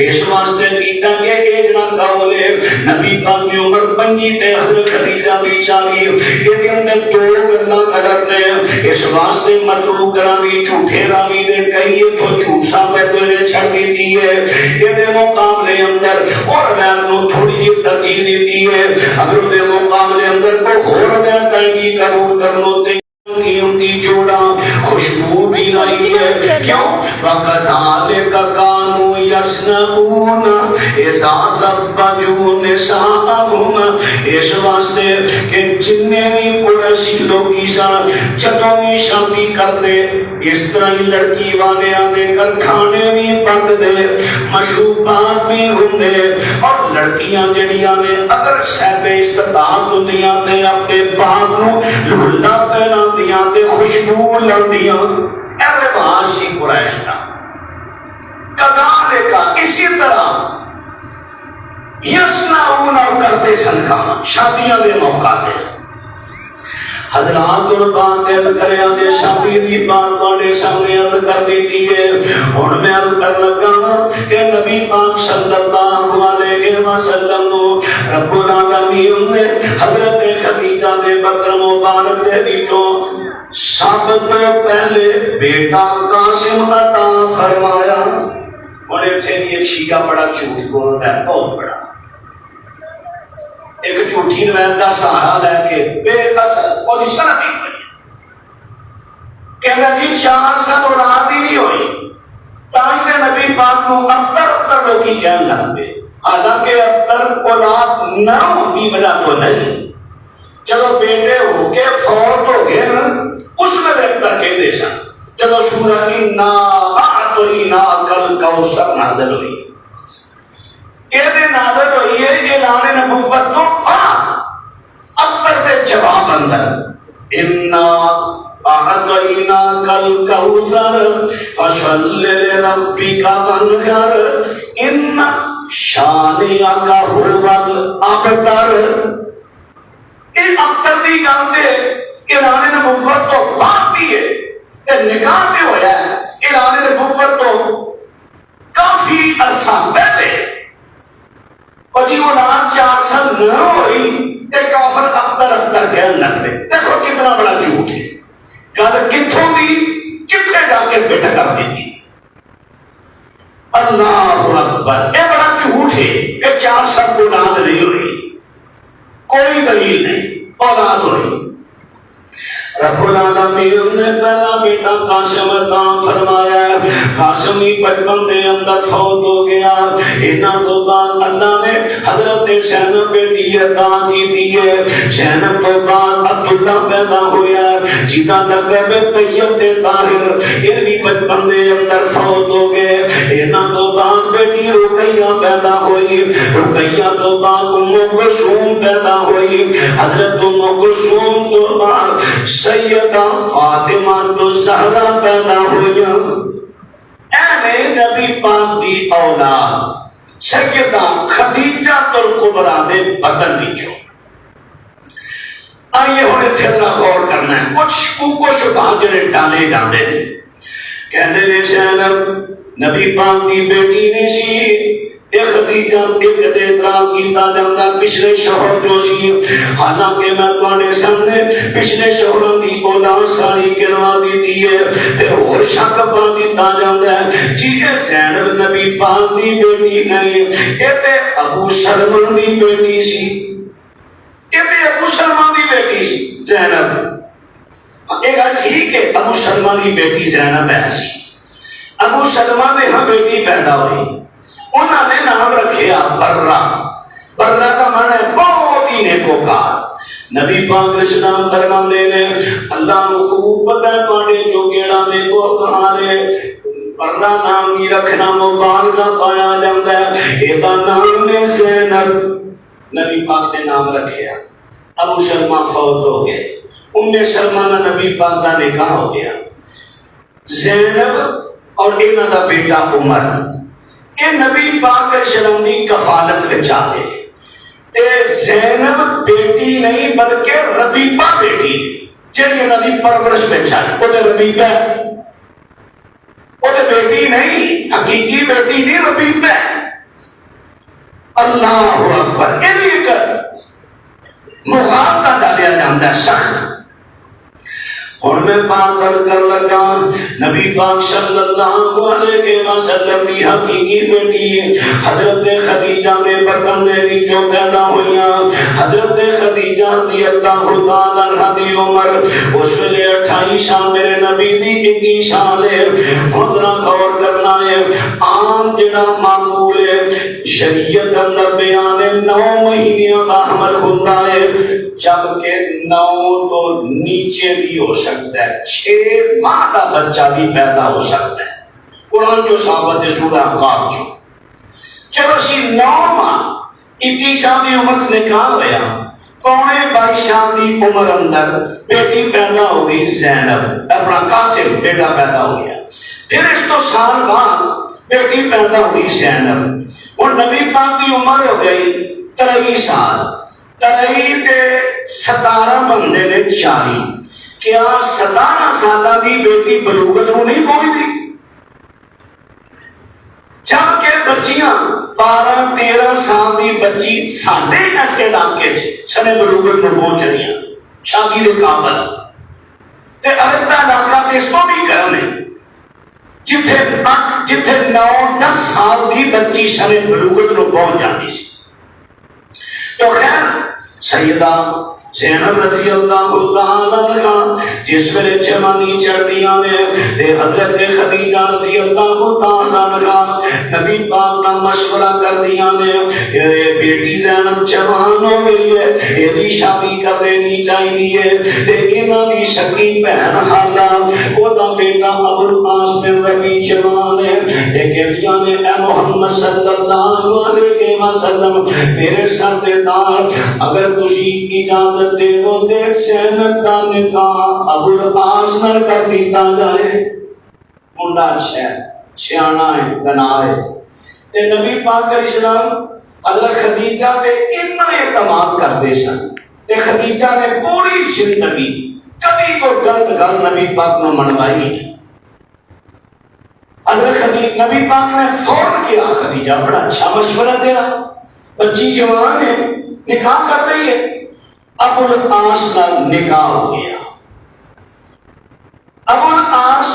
اس واسطے کیتا کہ ایک نہ قول ہے، نبی پاک دی عمر 25 تے حضرت خدیجہ دی 40، اس کے اندر 2 گلاں غلط نے، اس واسطے متروک راوی جھوٹے راوی دے کئی تو جھوٹ ثابت ہوئے چھڑ دیتی ہے۔ یہ مقابلے اندر اور روایت کو تھوڑی جی ترجیح دیتی ہے، اگر وہ مقابلے اندر کو اور روایت کی قبول کر لو تے ان کی جوڑا خوشبو بھی آئی ہے کیوں وَكَذَلِكَ كَانُوا يَصْنَعُونَ إِذَا زَوَّجُوا نِسَاءَهُمْ اس واسطے کہ جتنے بھی قریشی لوگ جدوں بھی شادی کرتے اس طرح ہی لڑکی والے آنے کر کھانے بھی پکتے مشروبات بھی ہوندے اور لڑکیاں جڑیاں نے اگر صاحب استطاعت ہوندیاں تے اپنے باپ نو لولا پہناندیاں تے خوشبو لاندیاں اے رواج سی قریش کا کذالک اسی طرح یسنعون کرتے سن کام شادیاں دے موقع تے حضرات قربان دل کریا دے شادی دی بات تواڈے سامنے عرض کر دیتی ہے ہن میں عرض کر لگا کہ نبی پاک صلی اللہ علیہ وسلم نو رب العالمین نے حضرت خدیجہ دے بکر مبارک دے وچوں سب تو پہلے بیٹا قاسم عطا فرمایا اور ایتھے بھی ایک شیعہ بڑا جھوٹ بولتا ہے بہت بڑا ایک جھوٹی روایت کا سہارا لے کے بے اصل اور اس طرح نہیں بنی کہنا جی 4 سال اولاد ہی نہیں ہوئی تاکہ نبی پاک کو ابتر لوگ کی کہنے لگتے حالانکہ ابتر اولاد نہ ہوگی وجہ تو نہیں چلو بیٹے ہو کے فوت ہو گئے نا اس میں بہتر کہہ دے سن چلو سورہ انا اعطینا کل کوثر نازل ہوئی یہ نازل ہوئی ہے اعلان نبوت تو اب تک دے جواب اندر انا اعطینا کل کوثر فصل لربک وانحر ان شانئک هو الابتر یہ ابتر دی گل دے اعلان نبوت تو بعد بھی ہے تے نکاح بھی ہویا ہے اعلان نبوت تو کافی عرصہ پہلے اور جی وہ نام 4 سال نہ ہوئی تے کافر ابتر کہنے لگے دیکھو کتنا بڑا جھوٹ ہے گل کتھوں دی کتنے جا کے بیٹا کر دیتی اللہ اکبر یہ بڑا جھوٹ ہے کہ 4 سال کو اولاد نہیں ہوئی کوئی دلیل نہیں اولاد ہوئی رب العالمین نے پہلا بیٹا قاسم عطا فرمایا قاسم ہی بچپن دے اندر فوت ہو گیا انہاں تو بعد اللہ نے حضرت زینب بیٹی عطا کی دی ہے زینب تو بعد عبداللہ پیدا ہویا جدا لقب طیب طاہر یہ بھی بچپن دے اندر فوت ہو گئے انہاں تو بعد بیٹی رقیہ پیدا ہوئی رقیہ تو بعد ام کلثوم پیدا ہوئی حضرت ام کلثوم تو بعد سیدہ فاطمہ الزہرا پیدا ہویا اے نبی پاک دی اولاد سیدہ خدیجہ الکبریٰ دے بدن وچوں آئیے ہونے تھرنا غور کرنا ہے کچھ کو شبہ جڑے ڈالے جاندے ہیں کہندے نے زینب نبی پاک دی بیٹی نہیں سی ایک خدیجہ ایک دے اعتراض کیتا جاندہ پچھلے شوہر جو سی حالانکہ میں تواڈے سامنے پچھلے شوہر دی اولاد ساری گنوا دیتی ہے تے اور شک پا دیتا جاندا ہے جی زینب نبی پاک دی بیٹی نہیں اے تے ابو سلمہ دی بیٹی سی اے تے ابو سلمہ دی بیٹی سی زینب ایک ٹھیک ہے ابو سلمہ دی بیٹی زینب ہے سی ابو سلمہ نے ہاں بیٹی پیدا ہوئی انہوں نے نام رکھیا برہ برہ کا معنی ہے بہت ہی نیکوکار نبی پاک اسلام فرماندے نے اللہ کو خوب پتہ ہے تواڈے جو کیڑا نیکوکار ہے برہ نام نہیں رکھنا مبالغہ پایا جاندا ہے ایدا نام ہے زینب نبی پاک نے نام رکھیا ابو سلمہ فوت ہو گئے ام سلمہ نے نبی پاک کا نکاح ہو گیا زینب اور انہاں دا بیٹا عمر کہ نبی پاک شرم دی کفالت وچ آئے تے زینب بیٹی نہیں بلکہ ربیبہ بیٹی جڑی انہاں دی پرورش وچ آئی او تے ربیبہ او تے بیٹی نہیں حقیقی بیٹی نہیں ربیبہ اللہ اکبر یہ بھی ایک مغالطہ ڈالیا جاندا ہے سخت اور میں بات کر لگا نبی پاک صلی اللہ علیہ وسلم کی حقیقی بیٹی حضرت خدیجہ دے بطن دے وچوں پیدا ہوئیاں حضرت خدیجہ رضی اللہ تعالی عنہ دی عمر اس ویلے 28 سال میرے نبی دی 21 سال ہے. خودرا غور کرنا ہے عام جڑا معمول ہے شریعت اندر بیان ہے 9 مہینے کا حمل ہوتا ہے جبکہ 9 تو نیچے بھی ہو سکتا ہے 6 ماہ کا بچہ بھی پیدا ہو سکتا ہے. قرآن جو ثابت ہے سورہ احقاف جو چلو سی 9 ماہ 21 سال کی عمر نکاح ہوا پونے 22 سال کی عمر اندر بیٹی پیدا ہو گئی زینب اپنا قاسم بیٹا پیدا ہو گیا. پھر اس تو سال بعد بیٹی پیدا ہوئی زینب اور نبی پاک کی عمر ہو گئی 23 سال 23 تے 17 بندے نے 40 کیا 17 سالہ کی بیٹی بلوغت کو نہیں پہنچتی جبکہ بچیاں 12-13 سال کی بچی ساڈے اس علاقے سنے بلوغت میں پہنچ رہی ہیں شادی کے قابل تے عرب کا علاقہ تے اس کو بھی کرنے جتھے 9-10 سال کی بچی سنے بلوغت میں پہنچ جاتی سی. تو خیر سیدہ زینب رضی اللہ تعالی عنہ جس ویلے جوانی چڑھدیاں نے تے حضرت خدیجہ رضی اللہ تعالی عنہ نبی پاک نال مشورہ کردیاں نے بیٹی زینب جوان ہو گئی ہے ایدی شادی کر دینی چاہیے تے انہاں دی سکی بہن حالا او دا بیٹا ابو العاص بن ربیع جوان ہے تے کہندیاں نے اے محمد صلی اللہ علیہ وسلم میرے سردار اگر تسی اجازت دے وہ دے زینب دا نکاح ابو العاص نال کر دیتا جائے. منڈا اچھا ہے سیانا ہے دنا ہے تے نبی پاک علیہ السلام حضرت خدیجہ تے اتنا اعتماد کرتے سن تے خدیجہ نے پوری زندگی کبھی کوئی غلط گل نبی پاک نے منوائی. حضرت خدیجہ نبی پاک نے فوراً کیا خدیجہ بڑا اچھا مشورہ دیا بچی جوان ہے نکاح کر دئیے. ابو العاص کا نکاح ہو گیا. ابو العاص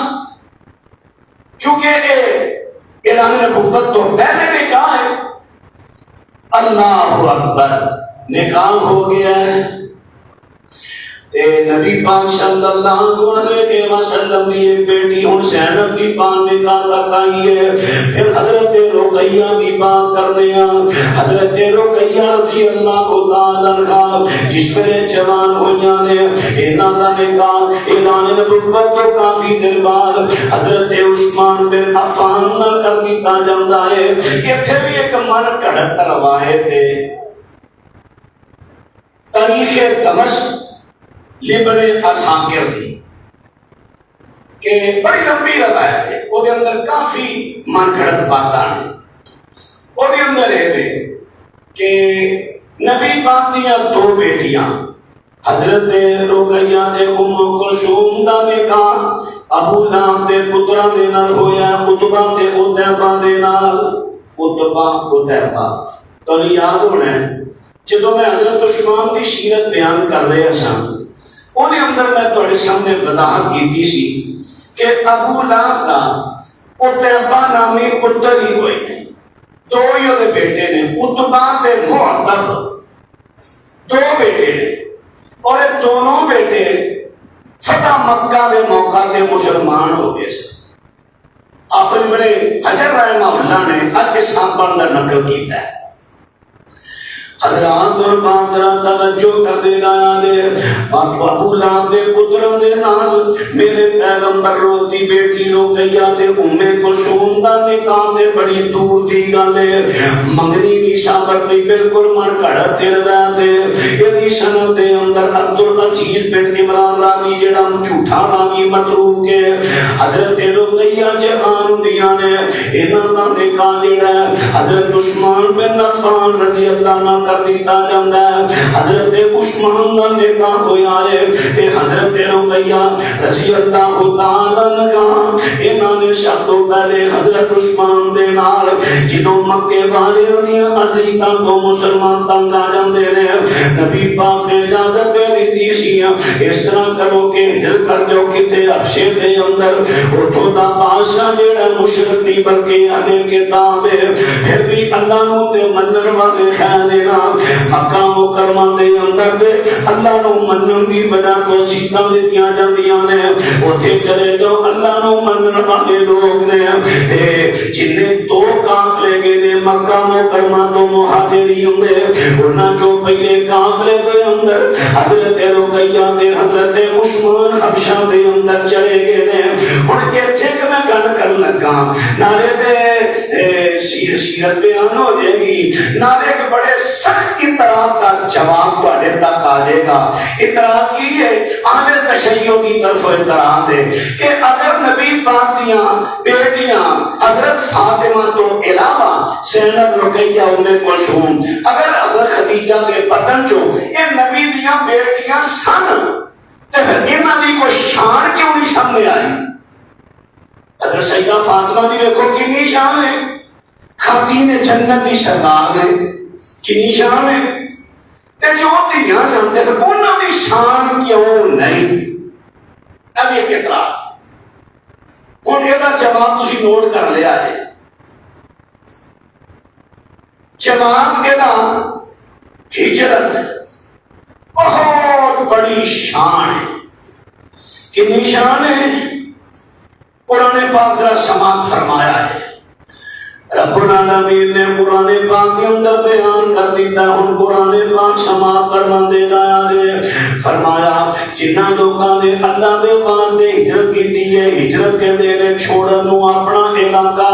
چونکہ اعلان نبوت تو پہلے نکاح ہے اللہ اکبر نکاح ہو گیا ہے تے نبی پاک صلی اللہ علیہ وسلم دی ایک بیٹی ہن زینب دی پاک نکاح لگائی ہے. پھر حضرت رقیہ دی بات کرنے حضرت رقیہ رضی اللہ تعالی عنہ جس ویلے جوان ہوئیاں نے انہاں دا نکاح اعلان نبوت تو کافی دیر بعد حضرت عثمان بن عفان نال کر دیتا جاندا ہے. ایتھے بھی ایک من گھڑت روایت ہے تاریخ دمشق لبن اساکر دی کہ بڑی لمبی روایت ہے وہ دے اندر کافی من گھڑت باتاں ہیں. وہ دے اندر ہے کہ نبی پاک دیاں 2 بیٹیاں حضرت رقیہ تے ام کلثوم دا نکاح ابو لہب دے پتراں دے نال ہویا عتبہ تے عتیبہ دے نال. عتبہ عتیبہ تو یاد ہونا ہے جدوں میں حضرت عثمان دی سیرت بیان کر رہا سا اُن اندر میں تھوڑے سامنے وضاحت کی سی کہ ابو لہب دا عتیبہ نامی پتر ہی کوئی نہیں 2 ہی دے بیٹے نے عتبہ تے معتب 2 بیٹے نے اور یہ دونوں بیٹے فتح مکہ دے موقع تے مسلمان ہو گئے. آخر بڑے حجر رحمہ اللہ نے اج کے سامنے اندر نقل کیتا ہے. حضرات اور باندرہ توجہ کر دے گایا لے ابو لہب دے پتروں دے نال میرے پیغمبر دی بیٹی رقیہ تے ام کلثوم دا نکاح تے بڑی دور دی گل ہے. منگنی دی شابت بھی بالکل من گھڑت تے روایت ہے. یہ سند دے اندر عبدالعزیز بن عمران راوی جڑا جھوٹا راوی متروک ہے. حضرت رقیہ جوان دیاں نے انہاں دا نکاح جڑا حضرت عثمان بن عفان رضی اللہ عنہ کر دیتا جاندا ہے. حضرت عثمان دا نکاح ہویا ہے تے حضرت رقیہ رضی اللہ تعالی عنہ انہاں نے سب تو پہلے حضرت عثمان دے نال جدوں مکے والے دی عزیزاں تو مسلمان تنگ آ جاندے نے نبی پاک نے اجازت دے دی سی اس طرح کرو کہ ہجرت کر جو کتے حبشے دے اندر اتھوں دا بادشاہ جیڑا مشرک نہیں بلکہ آنے کے تابع پھر بھی اللہ نو تے منن والے خیالے نا مکہ مکرمہ دے اندر دے اللہ نو منن دی وجہ تو سیٹاں دتیاں جاندیاں نے اوتھے چلے جاؤ اللہ نو منن والے لوگ نے جنہیں دو قافلے گئے نے مکہ مکرمہ تو مہاجری ہوندے انہاں جو پہلے قافلے دے اندر حضرت رقیہ تے حضرت عثمان حبشہ دے اندر چلے گئے نے ہن ایتھے کہ میں گل کرن لگا نالے تے سیرت بیان ہو جائے گی نالے کے بڑے سخت اعتراض کا جواب تواڈے تک آ جائے گا اعتراض کی ہے اہل تشیع کی طرف اعتراض ہے کہ اگر نبی پاک دیاں بیٹیاں حضرت فاطمہ تو علاوہ زینب رقیہ ام کلثوم اگر حضرت خدیجہ کے بدن چو یہ نبی دیاں بیٹیاں سن تے پھر انہاں دی کوئی شان کیوں نہیں سامنے آئی حضرت سیدہ فاطمہ دی دیکھو کنی شان ہے خاتین جنت دی سردار نے کنی شان ہے تے جو دیاں سن تے انہاں دی شان کیوں نہیں اب یہ اعتراض ہوں یہ جواب تھی نوٹ کر لیا ہے جواب یہ ہجرت بہت بڑی شان ہے کنی شان ہے قرآن پاک ذرا سماعت فرمایا ہے رب العالمین نے قرآن پاک کے اندر بیان کر دیتا ہوں قرآن پاک سماعت فرمان دے رہا ہے فرمایا جنہ لوگوں نے اللہ دے واسطے ہجرت کی دی ہے ہجرت کے دینے چھوڑنو اپنا علاقہ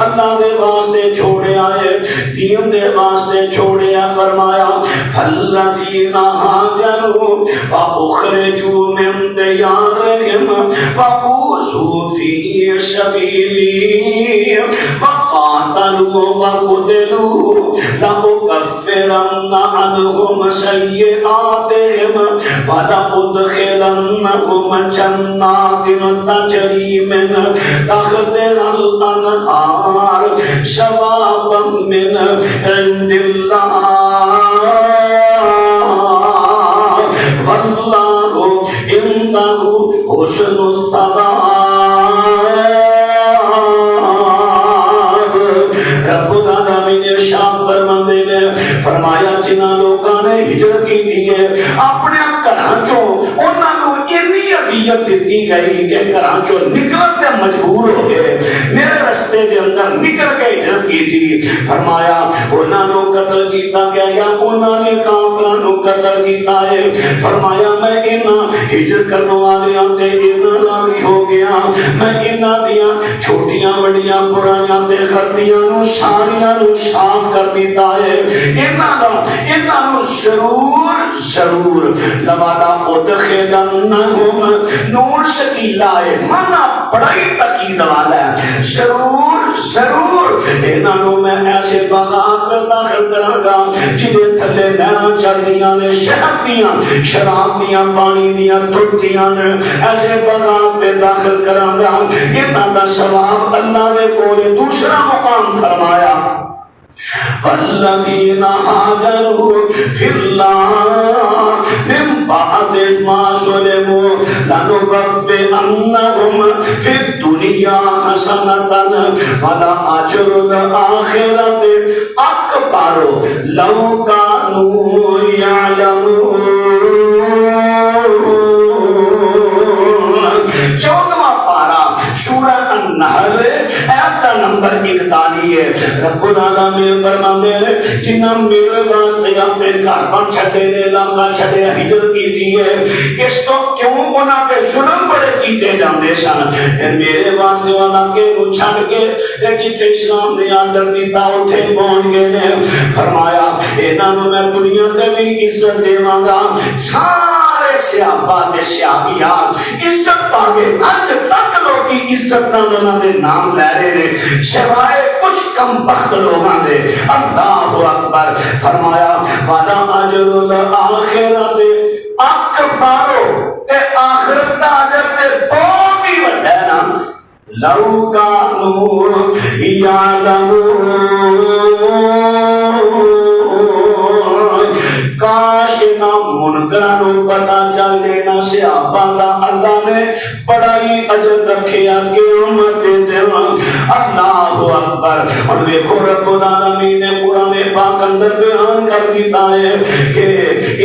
اللہ دے واسطے چھوڑے آئے دین دے واسطے چھوڑے آئے فرمایا فَالَّذِينَ هَاجَرُوا وَأُخْرِجُوا مِن دِيَارِهِمْ وَأُوذُوا فِي سَبِيلِي وَقَاتَلُوا وَقُتِلُوا لَأُكَفِّرَنَّ عَنْهُمْ سَيِّئَاتِهِمْ وَلَأُدْخِلَنَّهُمْ جَنَّاتٍ تَجْرِي مِن تَحْتِهَا الْأَنْهَارُ ثَوَابًا مِنْ عِنْدِ اللَّهِ وَاللَّهُ عِنْدَهُ حُسْنُ الثَّوَابِ رب العالمین ارشاد فرماندے نے فرمایا جنہاں لوکاں نے ہجرت کی ہے اپنے گھراں چوں انہاں نوں اتنی اذیت دتی گئی کہ گھراں چوں نکلن تے مجبور ہو گئے میرے رستے دے اندر نکل کے ہجرت کی تھی فرمایا انہاں نوں قتل کیتا گیا یا انہاں نے کافراں نوں قتل کیتا ہے فرمایا میں انہاں ہجرت کرنے والیاں تے انہاں راضی ہو گیا میں انہاں دیاں چھوٹیاں بڑیاں برائیاں تے غلطیاں نوں ساریاں نوں صاف کر دیتا ہے انہاں نوں ضرور لوالا ادخلنہم نون سکیلا ہے مانا بڑائی تقید والا ہے ضرور انہاں نوں میں ایسے باغات میں داخل کراں گا جنہیں تھلے نہراں چڑھدیاں نے شہد دیاں شراب دیاں پانی دیاں دھوتیاں نے ایسے باغات میں داخل کراں گا انہاں دا ثواب اللہ نے کولے دوسرا مقام فرمایا وَالَّذِينَ هَاجَرُوا فِي اللَّهِ مِن بَعْدِ مَا ظُلِمُوا لَنُبَوِّئَنَّهُمْ فِي الدُّنْيَا حَسَنَةً وَلَأَجْرُ الْآخِرَةِ أَكْبَرُ لَوْ كَانُوا يَعْلَمُونَ 14واں پارہ سورہ النحل آیت نمبر 41 ہے رب العالمین فرماندے ہیں جنہاں میرے واسطے اپنے گھر بن چھڈے نے علاقہ چھڈے ہجرت کیتی ہے اس تو کیوں انہاں پہ ظلم بڑے کیتے جاندے سن میرے واسطے علاقے نوں چھڈ کے جتھے اسلام نے آرڈر دیتا اوتھے پہنچ گئے نے فرمایا انہاں نوں میں دنیا تے بھی عزت دیواں گا سارے صحابہ تے صحابیات عزت پا کے اج تک لوگ عزت نال انہاں دے نام لے رہے نے سوائے کچھ کم بخت لوگاں دے اللہ اکبر فرمایا والا اجر الاخرۃ اکبر تے آخرت دا اجر تے بہت ہی وڈا ہے نا لو کانوا یعلمون کاش نہ منکراں نوں پتہ دا اللہ نے بڑا ہی اجر رکھیا قیامت دے دن اللہ اکبر اور دیکھو رب العالمین نے قرآن پاک اندر بیان کر دیتا ہے کہ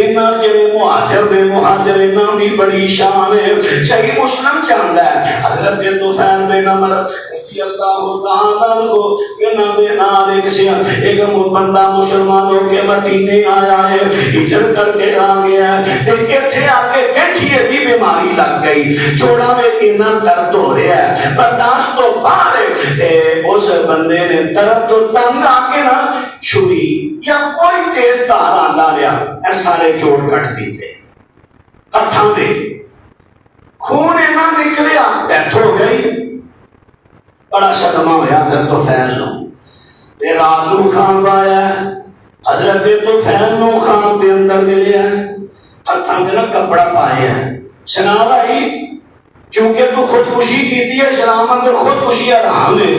انہاں جڑے مہاجر نے مہاجر انہاں دی بڑی شان ہے صحیح مسلم چاہتا ہے حضرت طفیل بن عمر رضی اللہ تعالیٰ عنہ انہاں دے نال ایک بندہ مسلمان ہو کے مدینے آیا ہے ہجرت کر کے آ گیا ہے تے ایتھے آ کے گٹھیے دی بیماری لگ گئی جوڑا میں اتنا درد ہو رہا ہے برداشت تو باہر ہے تے اس بندے نے درد تو تنگ آ کے نا چھری یا کوئی تیز دھار آندا لیا اے سارے جوڑ کٹ دیتے ہتھاں دے خون اینا نکلیا ڈیتھ ہو گئی بڑا صدمہ ہویا حضرت طفیل نو تے رات نو خان آیا حضرت طفیل نو خان دے اندر ملیا ہتھاں تے نا کپڑا پایا سنا بھائی چونکہ تو خودکشی کیتی ہے اسلام اندر خودکشی حرام ہے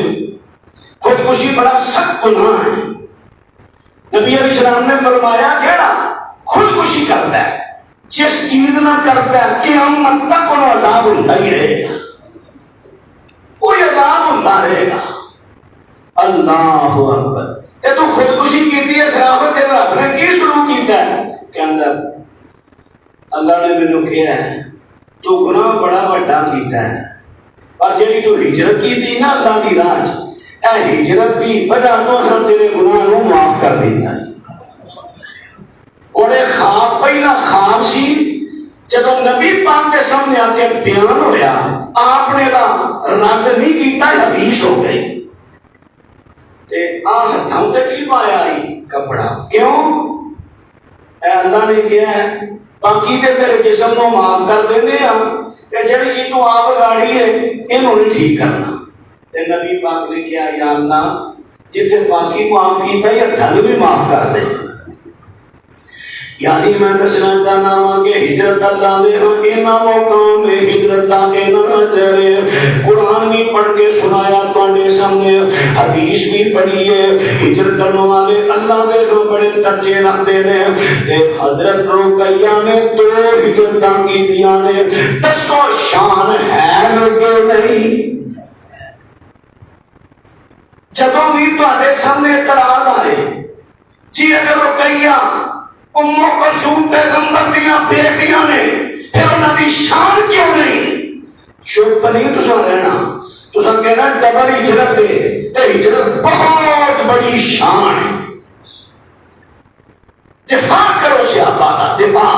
خودکشی بڑا سخت گناہ ہے نبی علیہ السلام نے فرمایا جیڑا خودکشی کرتا ہے جس چیز نہ کرتا ہے قیامت تک انہوں عذاب ہوتا ہی رہے گا کوئی عذاب ہوتا رہے گا اللہ اکبر تے تو خودکشی کیتی ہے سلامت کے رب نے کی شروع کیتا ہے کہ اندر اللہ نے مینوں کہا ہے تو گناہ بڑا بڑا کیتا ہے اور جی تو ہجرت کی تھی نا اللہ کی راج اے ہجرت کی وجہ تو ہم تیرے گناہ کو معاف کر دیتا ہے اور ایک خواب پہلا خواب سی جب نبی پاک کے سامنے آ کے بیان ہویا آپ نے رد نہیں کیتا حدیث ہو گئی تے ہتھاں تے کی پایا کپڑا کیوں اے اللہ نے کہا ہے باقی تے تیرے جسم کو معاف کر دینے ہاں کہ جڑی چیز تو آپ گاڑی ہے انہوں نے ٹھیک کرنا تے نبی پاک نے کہا یا اللہ جتنے باقی معاف کیتا ہے ہتھاں بھی معاف کر دے یعنی میں دسنا چاہنا ہوں کہ ہجرت اللہ دے ہاں اینا موقع میں ہجرت دا اینا چہرے قرآن بھی پڑھ کے سنایا تواڈے سامنے حدیث بھی پڑھی ہے ہجرت کرنے والے اللہ دے ہاں بڑے درجے رکھتے ہیں کہ حضرت رقیہ نے 2 ہجرتاں کیتیاں نے دسو شان ہے کہ نہیں جدوں بھی تواڈے سامنے اعتراض آئے جی اگر رقیہ امو کلثوم پیغمبر دیاں بیٹیاں نے پھر انہاں دی شان کیوں نہیں شوق نہیں تساں رہنا تساں کہنا ڈبل ہجرت دے تے ہجرت بہت بڑی شان ہے دفاع کرو صحابہ دا دفاع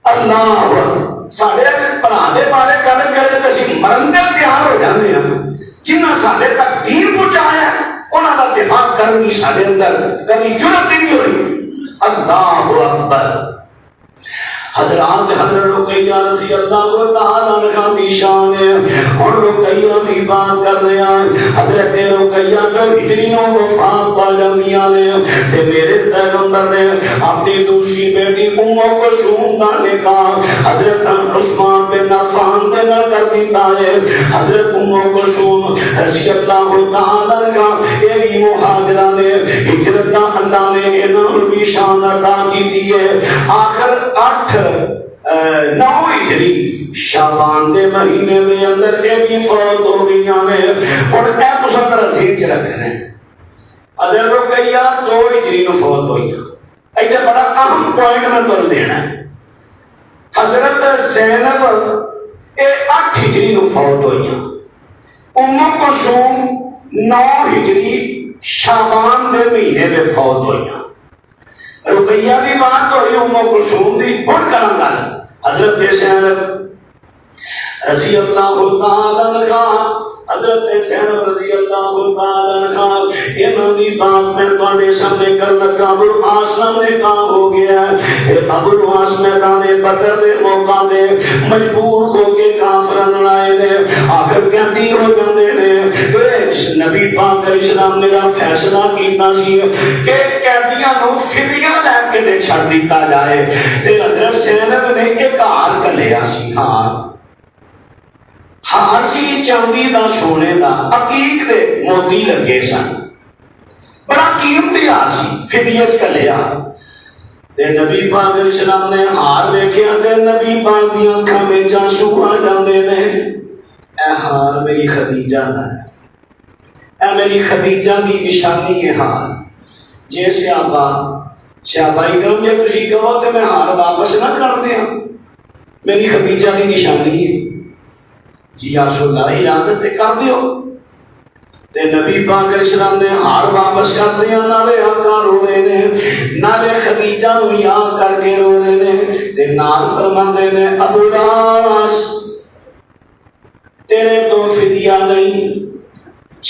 اللہ ساڈے بھرا دے بارے گل کرے تے اسی مرن دے تیار ہو جاندے ہاں جنہاں ساڈے تک دین پہنچایا انہاں دا دفاع کرن دی ساڈے اندر کبھی جرأت نہیں ہوئی اللہ اکبر حضرات حضرت رقیہ رضی اللہ تعالیٰ عنہ کی شان ہے اور رقیہ بھی بات کر رہے ہیں حضرت رقیہ جو ہجریوں وفات پا جاندیاں نے تے میرے پیغمبر نے اپنی دوسری بیٹی ام کلثوم کا نکاح حضرت عثمان بن عفان سے نہ کر دیتا ہے حضرت ام کلثوم رضی اللہ تعالیٰ عنہ یہ بھی مہاجرہ نے ہجرت کا اللہ نے انہوں بھی شان عطا کی ہے آخر 9 ہجری شعبان دے مہینے میں اندر یہ بھی فوت ہو گئی نے اور اے مسلمان ذہن چ رکھنا ہے اگر رقیہ 2 ہجری نو فوت ہوئی ایتھے بڑا اہم پوائنٹ میں تمہیں دینا ہے حضرت زینب یہ 8 ہجری نو فوت ہوئی ام کلثوم 9 ہجری شعبان دے مہینے میں فوت ہوئی رقیہ بھی بات ہوئی ام کلثوم دی بڑھ کر گل حضرت زینب رضی اللہ تعالی عنہ حضرت زینب رضی اللہ تعالی عنہ انہوں دی بات میں تواڈے سامنے کر لگا ابو العاص نے کہا ہو گیا ہے ابو العاص میدان بدر دے موقع دے مجبور ہو کے کافراں لڑائے دے آخر قیدی ہو جاندے نے نبی پاک علیہ السلام نے فیصلہ کیتا سی کہ قیدیاں نو فدیہ لے کے دے چھڑ دیتا جائے تے حضرت زینب نے ایک ہار کلیا سی ہار سی چاندی دا سونے دا عقیق دے موتی لگے سن بڑا قیمتی ہار سی فدیہ چ کلیا تے نبی پاک علیہ السلام نے ہار ویکھیا تے نبی پاک دی اکھاں وچ آنسو آ جاندے نے. اے ہار میری خدیجہ دا ہے, اے میری خدیجہ دی نشانی ہے ہار. جے صحابائی کرم جے تسی کہو کہ میں ہار واپس نہ کر دیا, میری خدیجہ دی نشانی ہے. جی یا رسول اللہ اجازت کر دیو. تے نبی پاک علیہ السلام نے ہار واپس کر دیا. نالے آقا رو رہے نے, نالے خدیجہ نو یاد کر کے رو رہے نے, تے نال فرماندے نے ابو لاس تیرے تو فدیہ نہیں,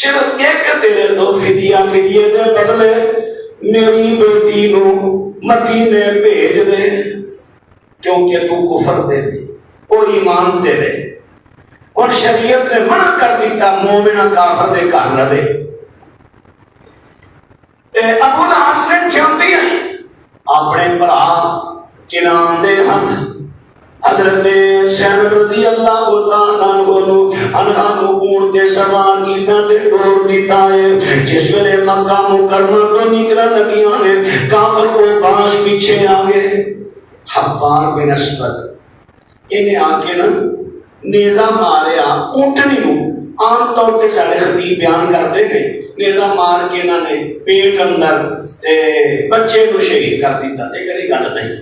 صرف ایک تیرے تو فدیہ دے بدلے میری بیٹی نو مدینے بھیج دے, کیونکہ تو کفر دے دے او ایمان دے دے. اور شریعت نے منع کر دیتا مومنہ کافر دے گھر رہے. ابو لاس نے چاہتی ہیں اپنے برا کنان دے ہاتھ حضرت زینب رضی اللہ عنہا نو اونٹ تے سوار کیتا تے ڈور دیتا ہے. جس ویلے مکہ مکرمہ تو نکلا نبیاں نے کافر کو پاس پیچھے آگے. حبار بن اسود انہیں آ کے نا نیزہ ماریا اونٹنی نو. عام طور پہ سارے خطیب بیان کرتے ہیں نیزہ مار کے انہوں نے پیٹ اندر بچے کو شہید کر دیتا. لیکن یہ گل نہیں,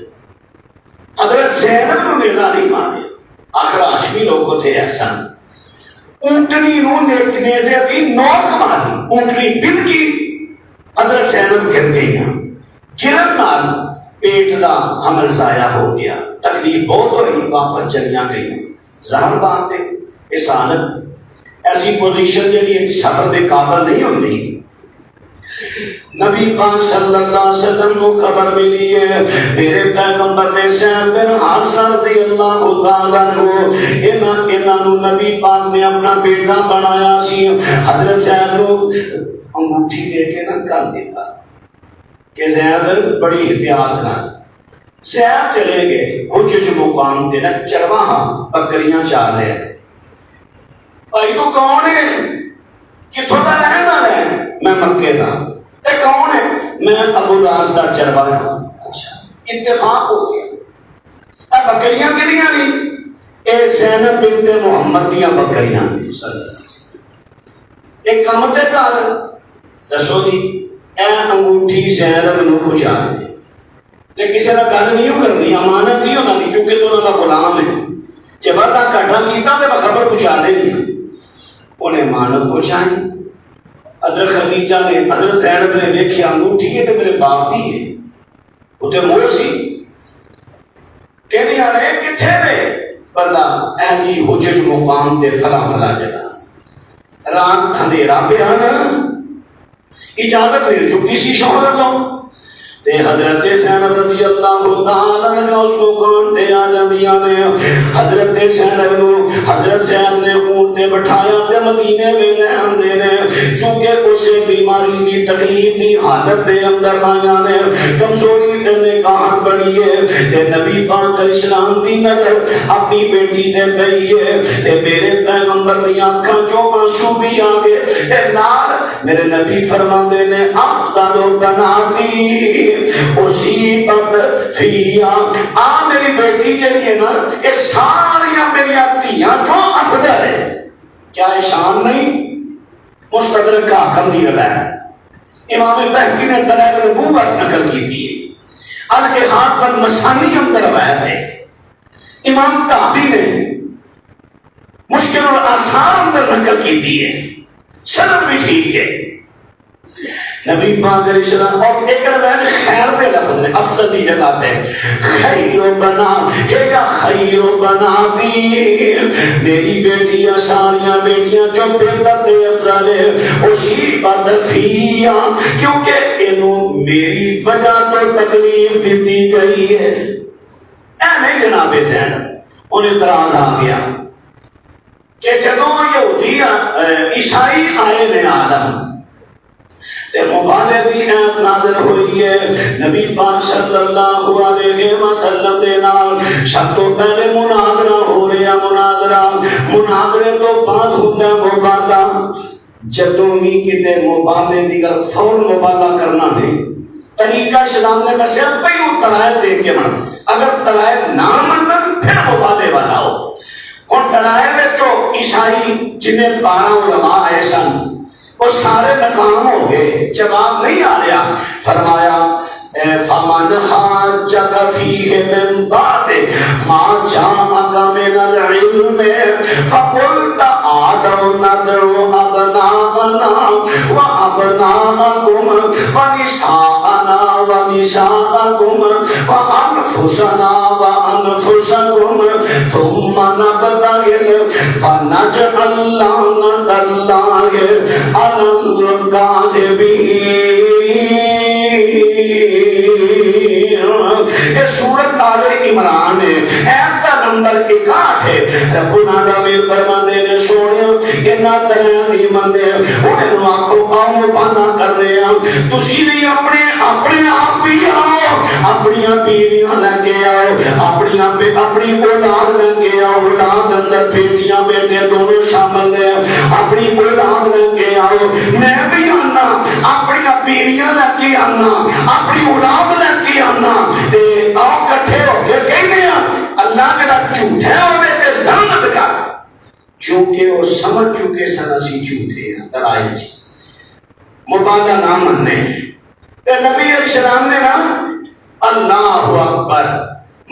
حضرت زینب کو نیزہ نہیں ماریا. آخر ہاشمی لوگوں تھے ایسا, اونٹنی نو نیزے کی نوک ماری, اونٹنی بن کی, حضرت زینب گر گئی. گرن نال پیٹ دا حمل ضائع ہو گیا. تکلیف بہت ہوئی, واپس چلیاں گئی. ظاہر بات ہے اس حالت ایسی پوزیشن جی سفر کے قابل نہیں ہوتی. نبی پاک صلی اللہ علیہ وسلم کو خبر ملی ہے میرے پیغمبر نے زید بن حارثہ رضی اللہ تعالیٰ عنہ انہوں نبی پاک نے اپنا بیٹا بنایا سی. حضرت زید کو انگوٹھی دے کے نہ کر دیتا کہ زید بڑی پیار کرنا. زید چلے گئے حجج مقام تے نہ چرواہاں بکریاں چار رہے ہیں. بھائی تو کون ہے, کتوں کا رہنے والا ہے؟ میں مکے کا. تے کون ہے؟ میں ابو لاس کا چرواہا. اچھا اتفاق ہو گیا. اے بکریاں کتنیاں نہیں؟ اے زینب بنت محمد دیاں بکریاں نہیں. ایک کام تے کر دسو جی اے انگوٹھی زینب نو پہنچا دے. کسی کا گل نہیں کرنی, امانت نہیں ہونا, چونکہ تو انہوں کا غلام ہے. جب وعدہ کٹھا کیتا تو خبر پہنچا دے گی. انہیں امانت پہنچائی. حضرت خدیجہ نے حضرت زینب نے دیکھا انگوٹھی ہے تو میرے باپ دی ہے, وہ تو مور سی. کہنے آ رہے کتنے میں بندہ اے جی حجج مقام تے فلاں فلاں جگہ. رات اندھیرا پہ آنا, اجازت مل چکی سی شوہر لو. تے حضرت زینب رضی اللہ تعالیٰ عنہ اس کو کانتے آ جاندیاں نے. حضرت زینب نو حضرت زینب نے اونٹ تے بٹھایا تے مدینے میں لے آندے نے. چونکہ اسے بیماری دی تکلیف دی حالت دے اندر آیا نے, کمزوری تے نگاہ بڑی ہے. تے نبی پاک علیہ السلام دی نظر اپنی بیٹی تے پئی ہے. تے میرے پیغمبر دی آنکھاں چوں آنسو بھی آ گئے. تے نال میرے نبی فرماندے نے افضل بناتی اصیبت فیا. میری بیٹی کے لیے نا یہ ساری میری دھیاں جو افضل ہے. کیا شان نہیں؟ مستدرک کا حکم دی رہا ہے. امام بہقی نے دلائل نبوت نقل کی تھی. الجہاد والمسانی اندر روایت ہے. امام طحاوی نے مشکل الآثار اندر نقل کی تھی ہے. سند بھی ٹھیک ہے. نبی پاک علیہ السلام اور ایک روایت خیر پہ لفظ ہے, افضل دی جگہ پہ خیر بنا کہ خیر بنا دی. میری بیٹیاں ساریاں بیٹیاں جو بہتر تے افضل ہے اسی بات فیا, کیونکہ انہوں میری وجہ تو تکلیف دیتی گئی ہے. اے نہیں جناب زینب, انہیں اعتراض آ گیا کہ جدوں یہودی عیسائی آئے نے عالم تے مبالغے کی آیت نازل ہوئی ہے. نبی پاک صلی اللہ علیہ وسلم دے نال سب تو پہلے مناظرہ ہو رہا. مناظرے تو بعد ہوتا ہے مبالغہ. جدوں بھی کتے مبالغے دی گل فور مبالغہ کرنا نہیں طریقہ اسلام نے دسیا پہلو دلائل دیکھ کے من، اگر دلائل نہ منن پھر مبالے والا ہو۔ اور دلائل میں جو عیسائی جنہیں 12 علماء آئے سن وہ سارے ناکام ہو گئے، جواب نہیں آ رہا۔ فرمایا فَمَنْ حَاجَّكَ فِيهِ مِنْ بَعْدِ مَا جَاءَكَ مِنَ الْعِلْمِ فَقُلْ تَعَالَوْا نَدْعُ أَبْنَاءَنَا وَأَبْنَاءَكُمْ وَنِسَاءَنَا وَنِسَاءَكُمْ وَأَنفُسَنَا وَأَنفُسَكُمْ ثُمَّ نَبْتَهِلْ فَنَجْعَلْ لَعْنَتَ اللَّهِ عَلَى الْكَاذِبِينَ۔ یہ سورت آل عمران ہے، ایت کا نمبر 61 ہے۔ رب العالمین فرماندے نے سونے انہاں طرح نہیں مندے انہوں آنکھوں پاؤں پانا کر رہے ہیں، تسی بھی اپنے آپ بھی آؤ، اپنی بیویاں لگے آؤ، اپنی اولاد لگے آؤ، اولاد اندر بیٹیاں بیٹے دونوں شامل ہیں، اپنی اولاد لگے آؤ، میں بھی آنا اپنی بیویاں لگے آنا، اپنی اولاد لگے آنا، آؤ کٹھے ہو کے کہنے اللہ جڑا جھوٹا ہے ہوئے تے لعنت کر، چونکہ وہ سمجھ چکے سن اسی جھوٹے ہیں۔ دلائل مبالغہ نہ مننے تے نبی علیہ السلام نے نا اللہ اکبر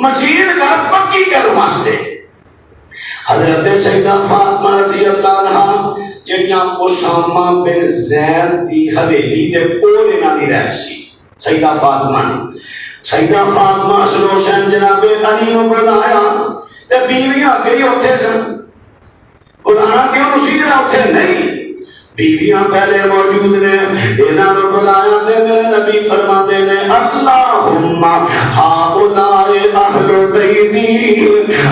مزید گل پکی کرن واسطے حضرت سیدہ فاطمہ رضی اللہ عنہا جڑیاں اسامہ بن زید دی حویلی دے کول انہاں دی رہ سی، سیدہ فاطمہ نے سیدہ فاطمہ حسن حسین جناب علی نو بلایا تے بیویاں گئی اوتھے سن، بلانا کیوں اسی طرح اوتھے نہیں، بیویاں پہلے موجود نے، انہاں نو بلایا تے میرے نبی فرماندے نے اللہم ہؤلاء اہل بیتی،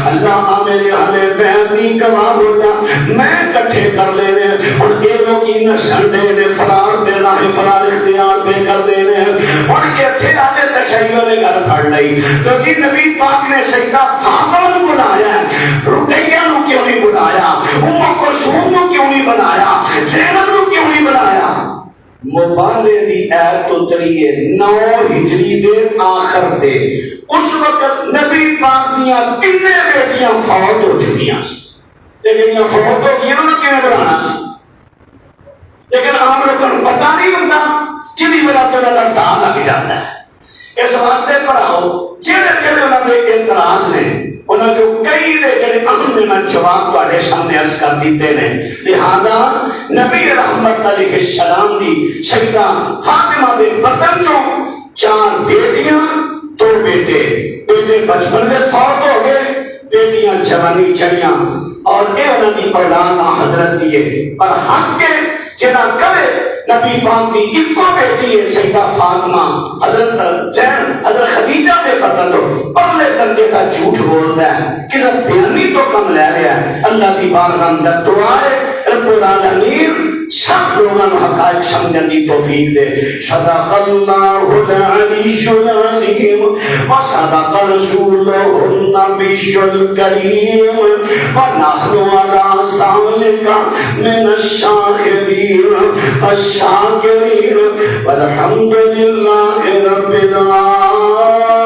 اللہ میرے اہل بیت دی گواہ ہوتا میں کٹھے کر لے نے، اور اے لوگ ان سنڈے نے فرار پہ راہ فرار اختیار پہ کر دے نے، اور یہ تھے آنے تشیع نے گھر پڑ لئی، کیونکہ نبی پاک نے سیدہ فاطمہ کو بلایا ہے، رقیہ نو کیوں نہیں بلایا، ام کلثوم نو کیوں نہیں بلایا، زینب نو کیوں نہیں بلایا؟ مبالغے دی ایت اتری ہے 9 ہجری دے آخر تے، اس وقت نبی پاک دیاں 3 بیٹیاں فوت ہو چکیاں سی، تے جڑیاں فوت ہو گئیاں انہاں کیویں بلانا سی؟ لیکن عام لوگوں کو پتہ نہیں ہوتا، جدی وجہ تو انہاں دا دا لگ جاتا ہے۔ اس واسطے پڑھاؤ جڑے انہاں دے اعتراض نے انہاں جو کئی دے جڑے اہم نے میں جواب تواڈے سامنے عرض کر دیتے نے، لہذا نبی رحمت علیہ السلام دی سیدہ فاطمہ دے بطن چوں 4 بیٹیاں 2 بیٹے، بیٹے بچپن میں فوت ہو گئے، بیٹیاں جوانی چڑیاں، اور اے انہاں دی اولاد حضرت دیے، پر حق کے جنا کرے نبی پاک دی ایک بیٹی ہے سیدہ فاطمہ، حضرت زین حضرت خدیجہ دے پتہ تو پہلے درجے کا جھوٹ بولتا ہے، کسی بیانی تو کم لے رہا ہے۔ اللہ کی بارگاہ اندر دعا ہے رب العالمین سب لوگوں کو حقائق سمجھنے کی توفیق دے۔ صدق اللہ العلی العظیم وصدق رسولہ النبی الکریم ونحن علی ذلک من الشاہدین الشاکرین والحمد للہ رب العالمین۔